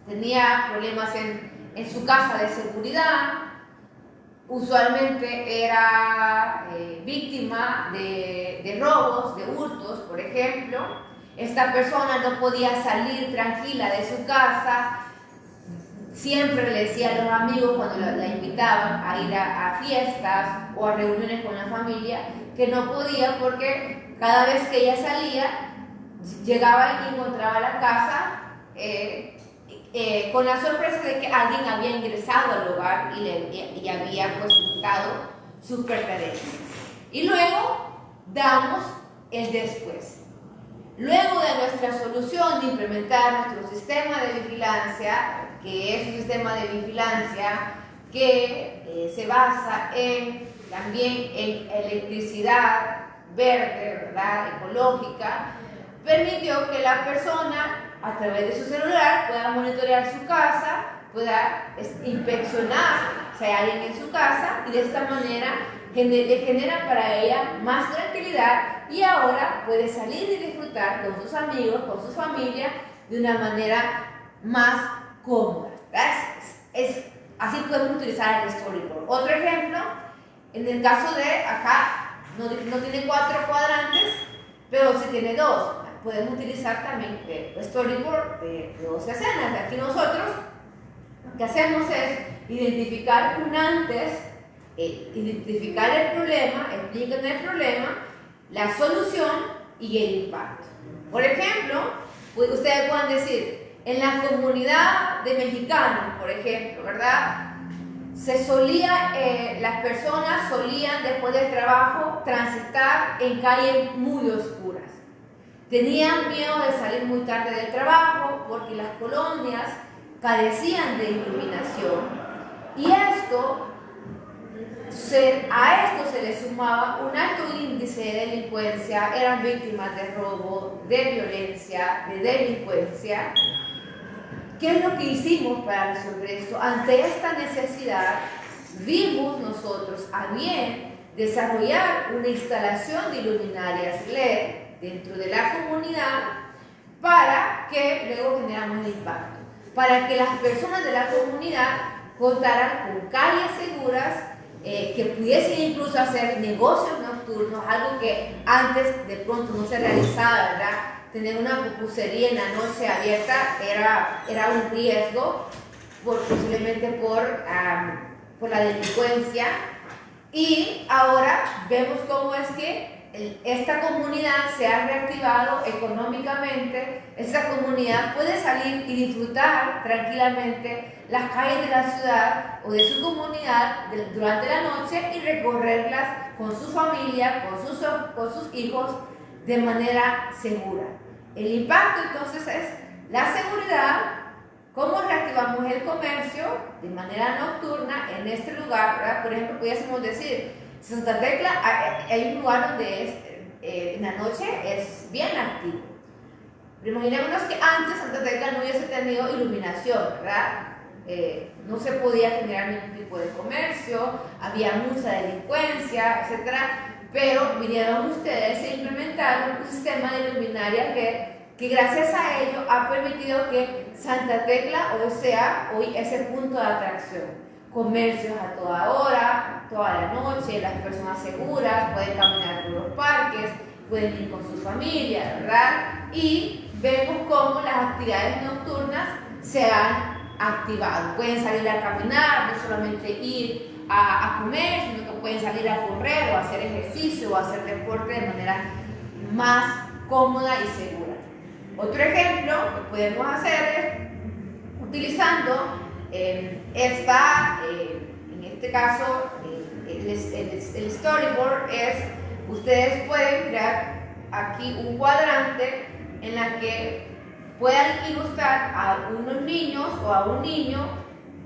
tenía problemas en su casa de seguridad, usualmente era víctima de robos, de hurtos, por ejemplo. Esta persona no podía salir tranquila de su casa, siempre le decía a los amigos cuando la invitaban a ir a fiestas o a reuniones con la familia que no podía porque cada vez que ella salía llegaba y encontraba la casa con la sorpresa de que alguien había ingresado al hogar y había pues hurtado sus pertenencias. Y luego damos el después. Luego de nuestra solución de implementar nuestro sistema de vigilancia, que es un sistema de vigilancia que se basa también en electricidad verde, ¿verdad? Ecológica, permitió que la persona a través de su celular pueda monitorear su casa, pueda inspeccionar si hay alguien en su casa y de esta manera le genera para ella más tranquilidad y ahora puede salir y disfrutar con sus amigos, con su familia de una manera más cómoda. Así podemos utilizar el storyboard. Otro ejemplo, en el caso de acá, no tiene 4 cuadrantes, pero sí tiene 2. Podemos utilizar también el storyboard de 12 escenas. Aquí nosotros lo que hacemos es identificar un antes, identificar el problema, explicar el problema, la solución y el impacto. Por ejemplo, ustedes pueden decir, en la comunidad de mexicanos, por ejemplo, ¿verdad? Las personas solían después del trabajo transitar en calles muy oscuras. Tenían miedo de salir muy tarde del trabajo porque las colonias carecían de iluminación y a esto se le sumaba un alto índice de delincuencia, eran víctimas de robo, de violencia, de delincuencia. ¿Qué es lo que hicimos para resolver esto? Ante esta necesidad, vimos nosotros a bien desarrollar una instalación de luminarias LED dentro de la comunidad para que luego generamos el impacto, para que las personas de la comunidad contaran con calles seguras, que pudiesen incluso hacer negocios nocturnos, algo que antes de pronto no se realizaba, ¿verdad? Tener una pupusería en la noche abierta era un riesgo, posiblemente por la delincuencia. Y ahora vemos cómo es que esta comunidad se ha reactivado económicamente, esta comunidad puede salir y disfrutar tranquilamente las calles de la ciudad o de su comunidad durante la noche y recorrerlas con su familia, con sus hijos de manera segura. El impacto entonces es la seguridad, cómo reactivamos el comercio de manera nocturna en este lugar, ¿verdad? Por ejemplo, pudiésemos decir, Santa Tecla, hay un lugar donde en la noche es bien activo. Pero imaginémonos que antes Santa Tecla no hubiese tenido iluminación, ¿verdad? No se podía generar ningún tipo de comercio, había mucha delincuencia, etc. Pero vinieron ustedes e implementaron un sistema de luminaria que gracias a ello ha permitido que Santa Tecla hoy sea ese punto de atracción. Comercios a toda hora, toda la noche, las personas seguras, pueden caminar por los parques, pueden ir con sus familias, ¿verdad? Y vemos cómo las actividades nocturnas se han activados. Pueden salir a caminar, no solamente ir a comer, sino que pueden salir a correr o a hacer ejercicio o a hacer deporte de manera más cómoda y segura. Otro ejemplo que podemos hacer es utilizando en este caso, el storyboard es, ustedes pueden crear aquí un cuadrante en la que puedan ilustrar a unos niños o a un niño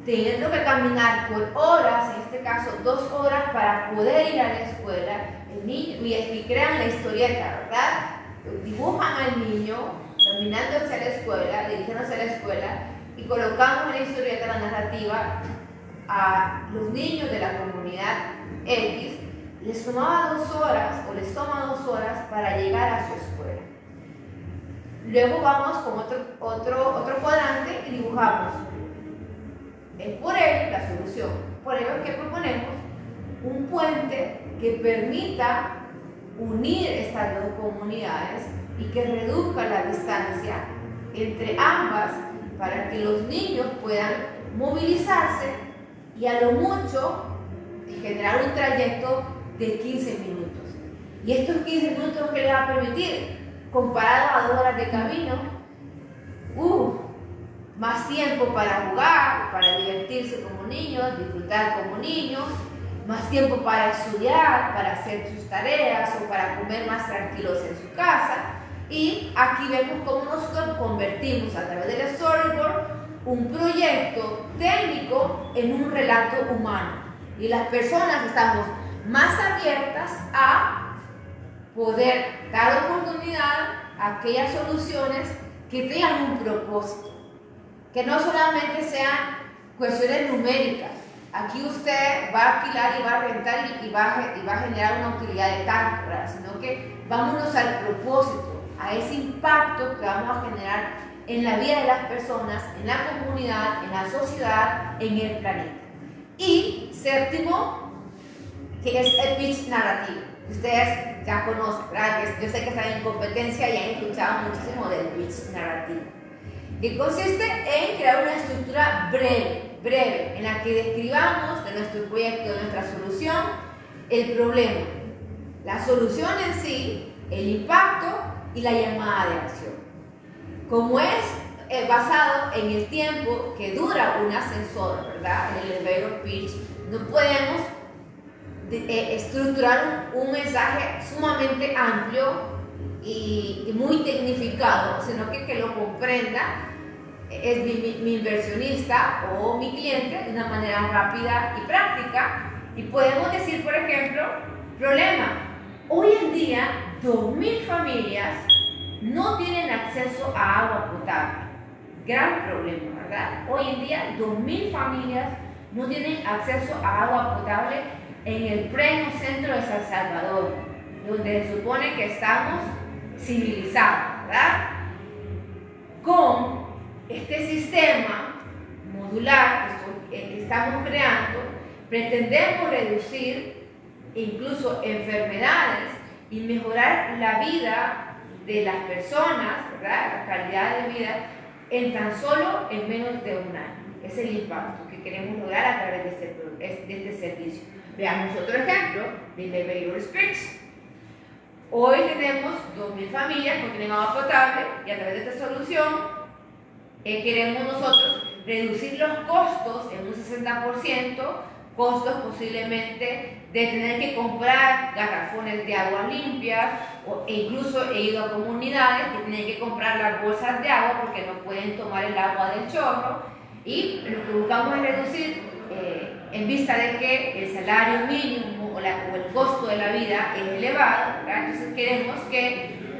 teniendo que caminar por horas, en este caso 2 horas, para poder ir a la escuela, el niño, y crean la historieta, ¿verdad? Dibujan al niño caminando hacia la escuela, dirigiéndose a la escuela, y colocamos en la historieta la narrativa a los niños de la comunidad X. Les tomaba 2 horas o les toma 2 horas para llegar a su escuela. Luego vamos con otro cuadrante y dibujamos por ello la solución. Por ello es que proponemos un puente que permita unir estas 2 comunidades y que reduzca la distancia entre ambas para que los niños puedan movilizarse y a lo mucho generar un trayecto de 15 minutos. Y estos 15 minutos que les va a permitir, comparado a 2 horas de camino, más tiempo para jugar, para divertirse como niños, disfrutar como niños, más tiempo para estudiar, para hacer sus tareas o para comer más tranquilos en su casa. Y aquí vemos cómo nosotros convertimos a través del storyboard un proyecto técnico en un relato humano. Y las personas estamos más abiertas a poder dar oportunidad a aquellas soluciones que tengan un propósito, que no solamente sean cuestiones numéricas. Aquí usted va a alquilar y va a rentar y va a generar una utilidad de tal, ¿verdad? Sino que vámonos al propósito, a ese impacto que vamos a generar en la vida de las personas, en la comunidad, en la sociedad, en el planeta. Y séptimo, que es el pitch narrativo. Ustedes ya conocen, ¿verdad? Yo sé que están en competencia y han escuchado muchísimo del pitch narrativo, que consiste en crear una estructura breve, en la que describamos de nuestro proyecto, de nuestra solución, el problema, la solución en sí, el impacto y la llamada de acción. Como es basado en el tiempo que dura un ascensor, ¿verdad? En el elevator pitch, no podemos estructurar un mensaje sumamente amplio y muy tecnificado, sino que lo comprenda es mi inversionista o mi cliente de una manera rápida y práctica. Y podemos decir, por ejemplo, problema. Hoy en día, 2.000 familias no tienen acceso a agua potable. Gran problema, ¿verdad? Hoy en día, 2.000 familias no tienen acceso a agua potable en el pleno centro de San Salvador, donde se supone que estamos civilizados, ¿verdad? Con este sistema modular que estamos creando, pretendemos reducir incluso enfermedades y mejorar la vida de las personas, ¿verdad? La calidad de vida en tan solo en menos de un año. Es el impacto que queremos lograr a través de este servicio. Veamos otro ejemplo de Elevator Speech. Hoy tenemos 2.000 familias que no tienen agua potable y a través de esta solución queremos nosotros reducir los costos en un 60%, costos posiblemente de tener que comprar garrafones de agua limpias, e incluso he ido a comunidades que tienen que comprar las bolsas de agua porque no pueden tomar el agua del chorro, y lo que buscamos es reducir, en vista de que el salario mínimo o el costo de la vida es elevado, ¿verdad? Entonces queremos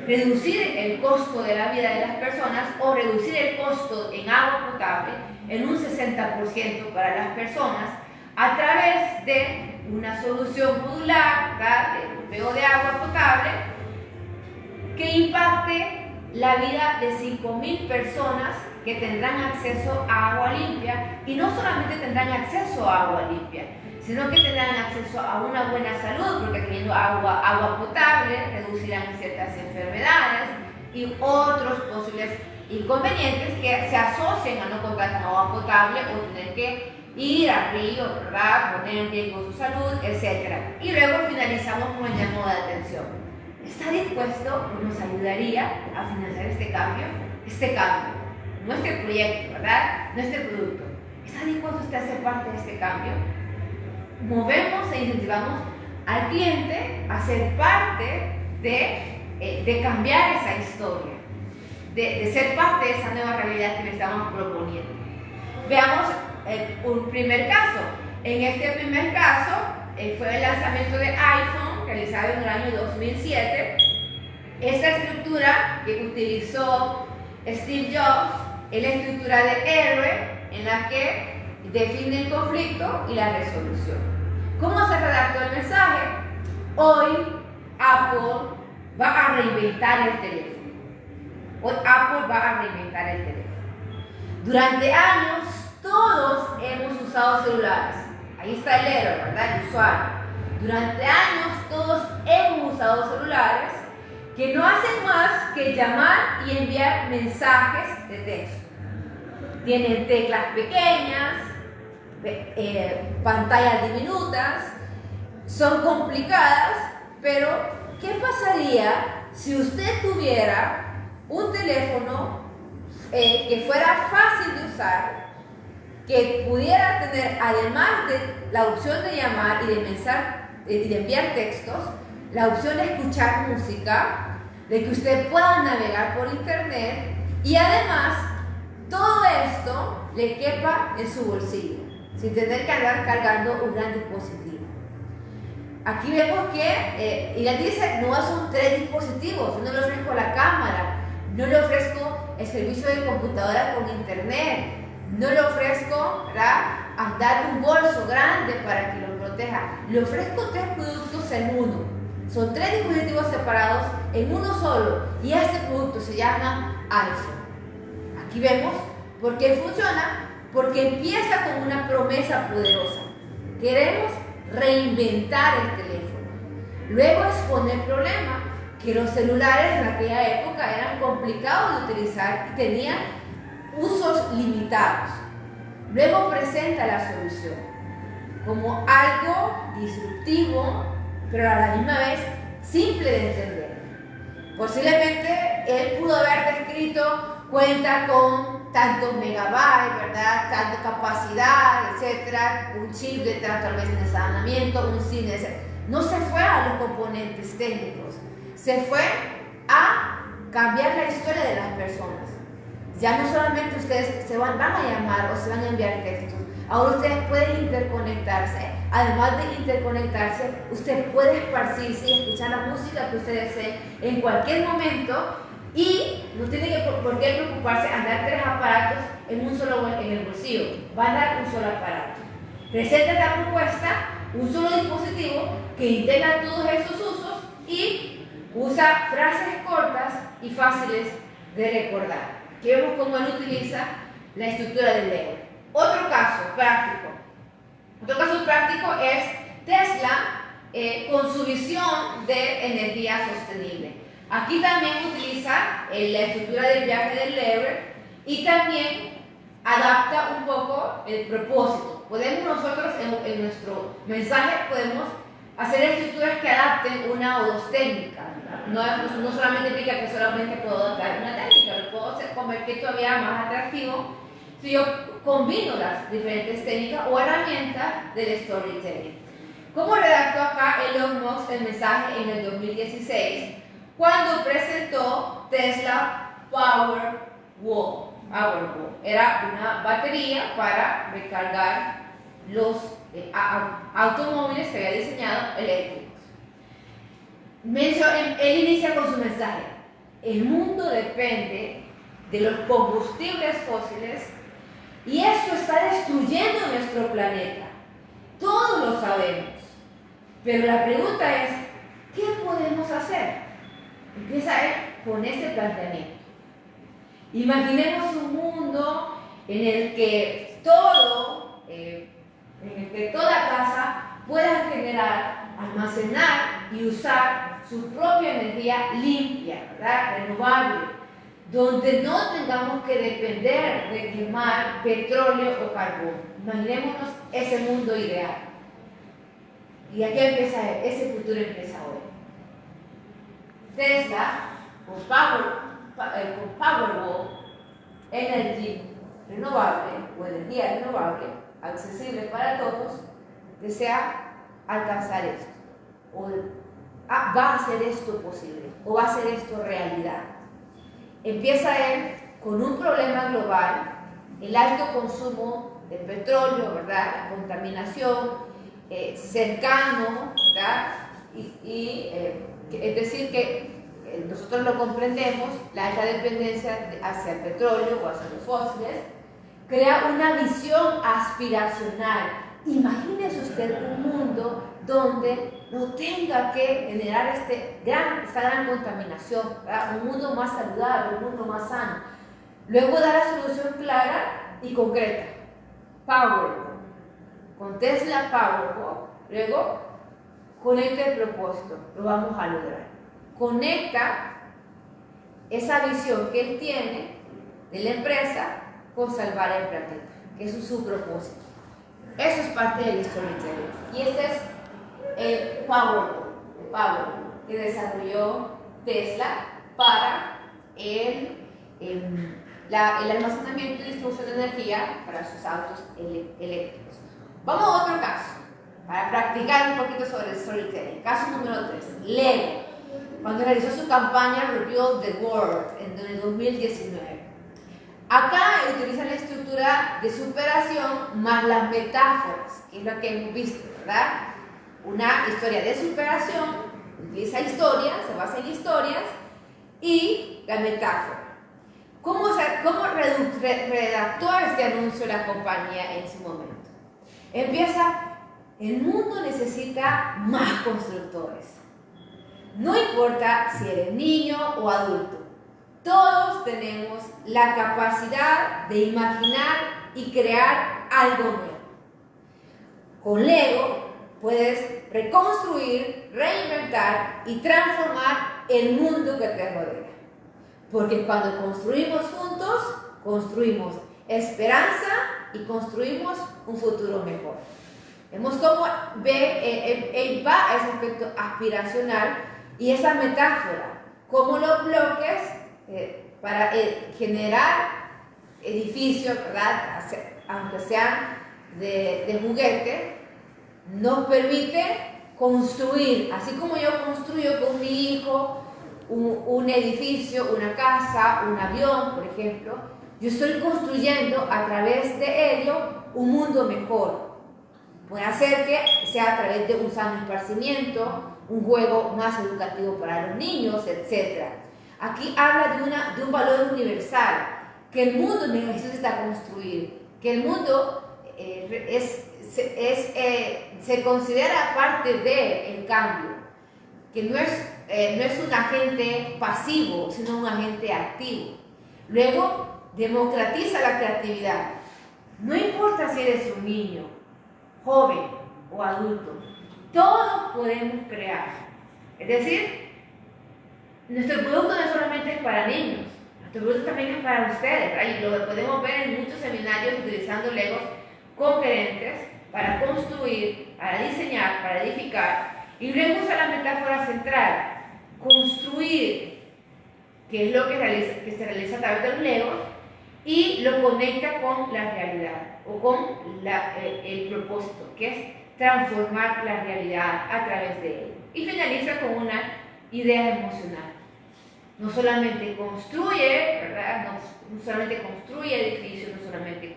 reducir el costo de la vida de las personas o reducir el costo en agua potable en un 60% para las personas a través de una solución modular, ¿verdad? De bombeo de agua potable que impacte la vida de 5.000 personas que tendrán acceso a agua limpia, y no solamente tendrán acceso a agua limpia, sino que tendrán acceso a una buena salud, porque teniendo agua potable reducirán ciertas enfermedades y otros posibles inconvenientes que se asocian a no contar con agua potable o tener que ir al río, ¿verdad? Poner en riesgo su salud, etc. Y luego finalizamos con el llamado de atención. ¿Está dispuesto o nos ayudaría a financiar este cambio? No este proyecto, ¿verdad? No este producto. ¿Está dispuesto usted a ser parte de este cambio? Movemos e incentivamos al cliente a ser parte de cambiar esa historia, de ser parte de esa nueva realidad que le estamos proponiendo. Veamos un primer caso. En este primer caso fue el lanzamiento de iPhone realizado en el año 2007. Esta estructura que utilizó Steve Jobs es la estructura de héroe en la que define el conflicto y la resolución. ¿Cómo se redactó el mensaje? Hoy Apple va a reinventar el teléfono. Hoy Apple va a reinventar el teléfono. Durante años todos hemos usado celulares. Ahí está el héroe, ¿verdad? El usuario. Durante años todos hemos usado celulares que no hacen más que llamar y enviar mensajes de texto. Tienen teclas pequeñas, pantallas diminutas, son complicadas, pero ¿qué pasaría si usted tuviera un teléfono que fuera fácil de usar, que pudiera tener, además de la opción de llamar y de enviar textos, la opción de escuchar música, de que usted pueda navegar por internet y además todo esto le quepa en su bolsillo, sin tener que andar cargando un gran dispositivo? Aquí vemos que ella dice, no son 3 dispositivos, no le ofrezco la cámara, no le ofrezco el servicio de computadora con internet, no le ofrezco, ¿verdad?, andar un bolso grande para que lo proteja. Le ofrezco 3 productos en uno. Son 3 dispositivos separados en uno solo y este producto se llama iPhone. Aquí vemos por qué funciona, porque empieza con una promesa poderosa. Queremos reinventar el teléfono. Luego expone el problema, que los celulares en aquella época eran complicados de utilizar y tenían usos limitados. Luego presenta la solución como algo disruptivo, pero a la misma vez simple de entender. Posiblemente él pudo haber descrito, cuenta con tantos megabytes, ¿verdad?, tanta capacidad, etcétera, un chip detrás tal vez en ensamblamiento, un cine, etc. No se fue a los componentes técnicos, se fue a cambiar la historia de las personas. Ya no solamente ustedes se van a llamar o se van a enviar textos, ahora ustedes pueden interconectarse. Además de interconectarse, usted puede esparcirse y escuchar la música que usted desee en cualquier momento y no tiene por qué preocuparse andar 3 aparatos en el bolsillo. Va a dar un solo aparato. Presenta la propuesta, un solo dispositivo que integra todos esos usos y usa frases cortas y fáciles de recordar. Aquí vemos cómo él utiliza la estructura del Lego. Otro caso práctico es Tesla con su visión de energía sostenible. Aquí también utiliza la estructura del viaje del héroe y también adapta un poco el propósito. Podemos nosotros en nuestro mensaje podemos hacer estructuras que adapten una o 2 técnicas. No solamente implica que solamente puedo adaptar una técnica, lo puedo convertir todavía más atractivo si yo combino las diferentes técnicas o herramientas del storytelling. ¿Cómo redactó acá Elon Musk el mensaje en el 2016 cuando presentó Tesla Powerwall? Era una batería para recargar los automóviles que había diseñado eléctricos. Él inicia con su mensaje: el mundo depende de los combustibles fósiles y esto está destruyendo nuestro planeta. Todos lo sabemos. Pero la pregunta es, ¿qué podemos hacer? Empieza él con este planteamiento. Imaginemos un mundo en el que toda casa pueda generar, almacenar y usar su propia energía limpia, ¿verdad?, renovable. donde no tengamos que depender de quemar petróleo o carbón. Imaginémonos ese mundo ideal. Y aquí empieza, ese futuro empieza hoy. Tesla, con Powerwall, energía renovable o energía renovable, accesible para todos, desea alcanzar esto. O va a hacer esto posible, o va a hacer esto realidad. Empieza él con un problema global, el alto consumo de petróleo, ¿verdad? La contaminación, cercano, ¿verdad? Es decir, que nosotros lo comprendemos, la alta dependencia hacia el petróleo o hacia los fósiles, crea una visión aspiracional. Imagínese usted un mundo donde no tenga que generar esta gran contaminación, ¿verdad? Un mundo más saludable, un mundo más sano. Luego da la solución clara y concreta. Powerwall. Con Tesla Powerwall. Luego, conecta el propósito. Lo vamos a lograr. Conecta esa visión que él tiene de la empresa con salvar el planeta, que es su propósito. Eso es parte del storytelling. Y este es el Powerwall que desarrolló Tesla para el almacenamiento y distribución de energía para sus autos eléctricos. Vamos a otro caso, para practicar un poquito sobre el storytelling. Caso número 3, Lego, cuando realizó su campaña Rebuild the World en el 2019. Acá utilizan la estructura de superación más las metáforas, que es lo que hemos visto, ¿verdad? Una historia de superación, utiliza historias, se basa en historias, y la metáfora. ¿Cómo redactó este anuncio la compañía en su momento? Empieza, el mundo necesita más constructores. No importa si eres niño o adulto, todos tenemos la capacidad de imaginar y crear algo nuevo. Con Lego puedes reconstruir, reinventar y transformar el mundo que te rodea. Porque cuando construimos juntos, construimos esperanza y construimos un futuro mejor. Vemos cómo él va a ese aspecto aspiracional y esa metáfora, cómo los bloques para generar edificios, ¿verdad? Aunque sean de juguete, nos permite construir, así como yo construyo con mi hijo un edificio, una casa, un avión, por ejemplo, yo estoy construyendo a través de ello un mundo mejor. Puede ser que sea a través de un sano esparcimiento, un juego más educativo para los niños, etc. Aquí habla de un valor universal, que el mundo necesita construir, que el mundo se considera parte del cambio, que no es un agente pasivo, sino un agente activo. Luego, democratiza la creatividad. No importa si eres un niño, joven o adulto, todos podemos crear. Es decir, nuestro producto no solamente es para niños, nuestro producto también es para ustedes, ¿verdad? Y lo podemos ver en muchos seminarios utilizando Legos con gerentes para construir, para diseñar, para edificar. Y luego usa la metáfora central, construir, que es lo que se realiza a través de los Legos, y lo conecta con la realidad o con el propósito, que es transformar la realidad a través de él. Y finaliza con una idea emocional. No solamente construye, ¿verdad? No solamente construye edificios, no solamente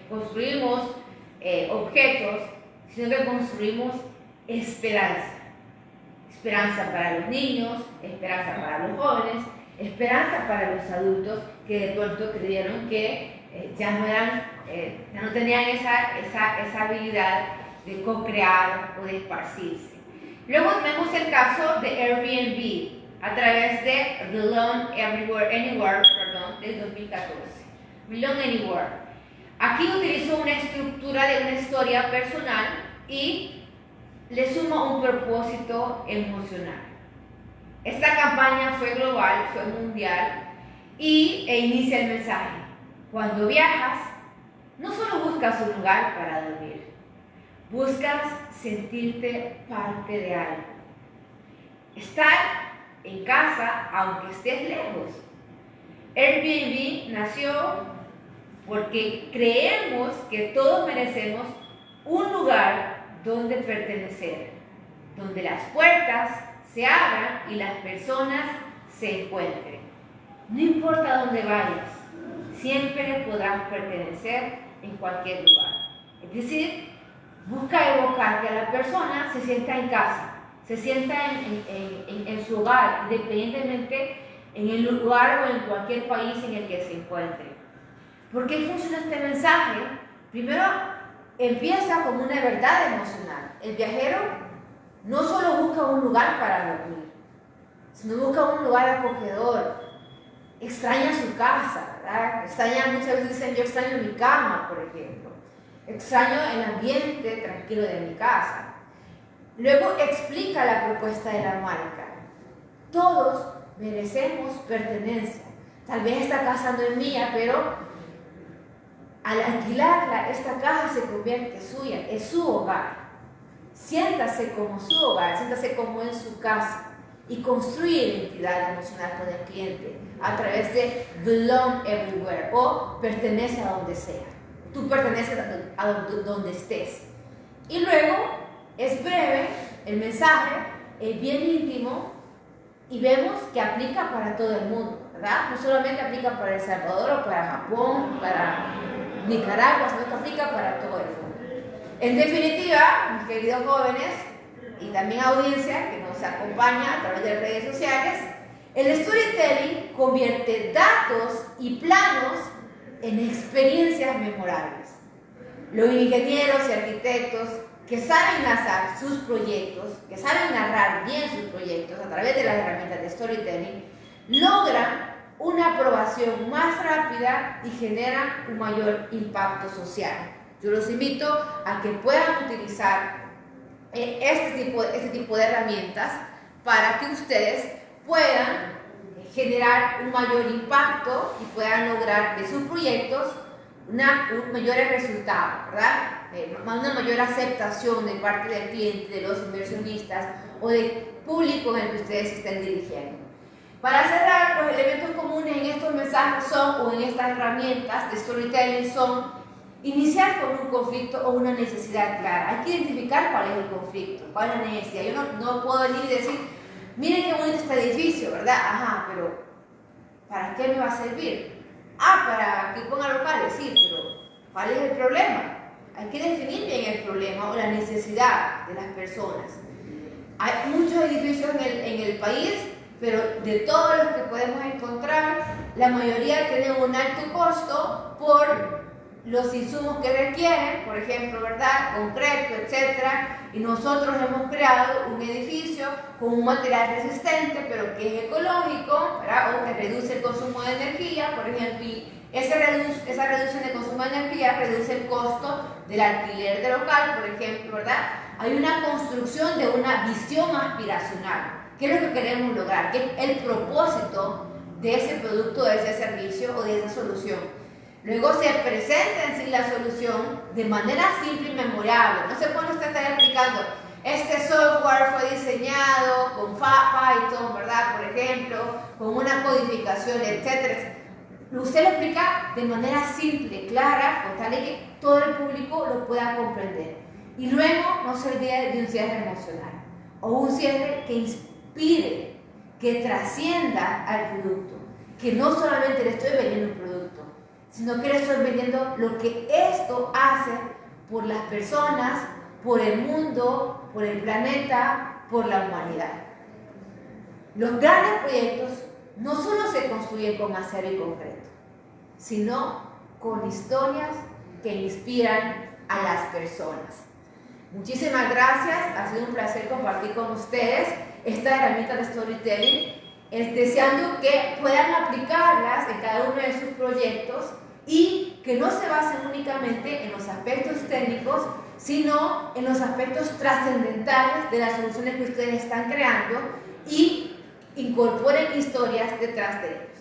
construimos objetos, sino que construimos esperanza. Esperanza para los niños, esperanza para los jóvenes, esperanza para los adultos que de pronto creyeron que ya no tenían esa habilidad de co-crear o de esparcirse. Luego tenemos el caso de Airbnb a través de Belong Anywhere, del 2014. Belong Anywhere. Aquí utilizó una estructura de una historia personal y le suma un propósito emocional. Esta campaña fue global, fue mundial e inicia el mensaje. Cuando viajas, no solo buscas un lugar para dormir, buscas sentirte parte de algo. Estar en casa aunque estés lejos. Airbnb nació porque creemos que todos merecemos un lugar donde pertenecer, donde las puertas se abran y las personas se encuentren. No importa dónde vayas, siempre podrás pertenecer en cualquier lugar. Es decir, busca evocar que la persona se sienta en casa, se sienta en su hogar, independientemente en el lugar o en cualquier país en el que se encuentre. ¿Por qué funciona este mensaje? Primero, empieza como una verdad emocional. El viajero no solo busca un lugar para dormir, sino busca un lugar acogedor. Extraña su casa, ¿verdad? Muchas veces dicen, yo extraño mi cama, por ejemplo. Extraño el ambiente tranquilo de mi casa. Luego explica la propuesta de la marca. Todos merecemos pertenencia. Tal vez esta casa no es mía, pero al alquilarla, esta casa se convierte suya, es su hogar. Siéntase como su hogar, siéntase como en su casa y construye identidad emocional con el cliente a través de belong everywhere o pertenece a donde sea. Tú perteneces a donde estés. Y luego es breve el mensaje, es bien íntimo y vemos que aplica para todo el mundo, ¿verdad? No solamente aplica para El Salvador o para Japón, para Nicaragua, sino que aplica para todo el mundo. En definitiva, mis queridos jóvenes y también audiencia que nos acompaña a través de redes sociales, el storytelling convierte datos y planos en experiencias memorables. Los ingenieros y arquitectos que saben lanzar sus proyectos, que saben narrar bien sus proyectos a través de las herramientas de storytelling, logran una aprobación más rápida y generan un mayor impacto social. Yo los invito a que puedan utilizar este tipo de herramientas para que ustedes puedan generar un mayor impacto y puedan lograr de sus proyectos un mayor resultado, ¿verdad? Una mayor aceptación de parte del cliente, de los inversionistas o del público en el que ustedes se estén dirigiendo. Para cerrar, los elementos comunes en estos mensajes o en estas herramientas de storytelling son iniciar con un conflicto o una necesidad clara. Hay que identificar cuál es el conflicto, cuál es la necesidad. Yo no puedo venir y decir, miren qué bonito este edificio, ¿verdad? Ajá, pero ¿para qué me va a servir? Para que ponga locales, sí, pero ¿cuál es el problema? Hay que definir bien el problema o la necesidad de las personas. Hay muchos edificios en el país, pero de todos los que podemos encontrar, la mayoría tienen un alto costo por los insumos que requieren, por ejemplo, ¿verdad? Concreto, etcétera, y nosotros hemos creado un edificio con un material resistente, pero que es ecológico, ¿verdad? O que reduce el consumo de energía, por ejemplo, y esa reducción de consumo de energía reduce el costo del alquiler de local, por ejemplo, ¿verdad? Hay una construcción de una visión aspiracional. ¿Qué es lo que queremos lograr? ¿Qué es el propósito de ese producto, de ese servicio o de esa solución? Luego se presenta en sí la solución de manera simple y memorable. No se pone usted a estar explicando, este software fue diseñado con Python, ¿verdad? Por ejemplo, con una codificación, etc. Usted lo explica de manera simple, clara, con tal de que todo el público lo pueda comprender. Y luego no se olvide de un cierre emocional o un cierre que inspire, que trascienda al producto, que no solamente le estoy vendiendo un producto, sino que le estoy vendiendo lo que esto hace por las personas, por el mundo, por el planeta, por la humanidad. Los grandes proyectos no solo se construyen con acero y concreto, sino con historias que inspiran a las personas. Muchísimas gracias, ha sido un placer compartir con ustedes esta herramienta de storytelling, deseando que puedan aplicarlas en cada uno de sus proyectos y que no se basen únicamente en los aspectos técnicos, sino en los aspectos trascendentales de las soluciones que ustedes están creando y incorporen historias detrás de ellos.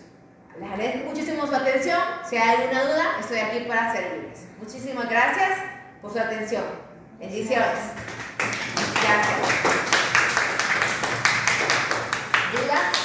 Les agradezco muchísimo su atención. Si hay alguna duda, estoy aquí para servirles. Muchísimas gracias por su atención. Bendiciones. Gracias. ¿Dudas?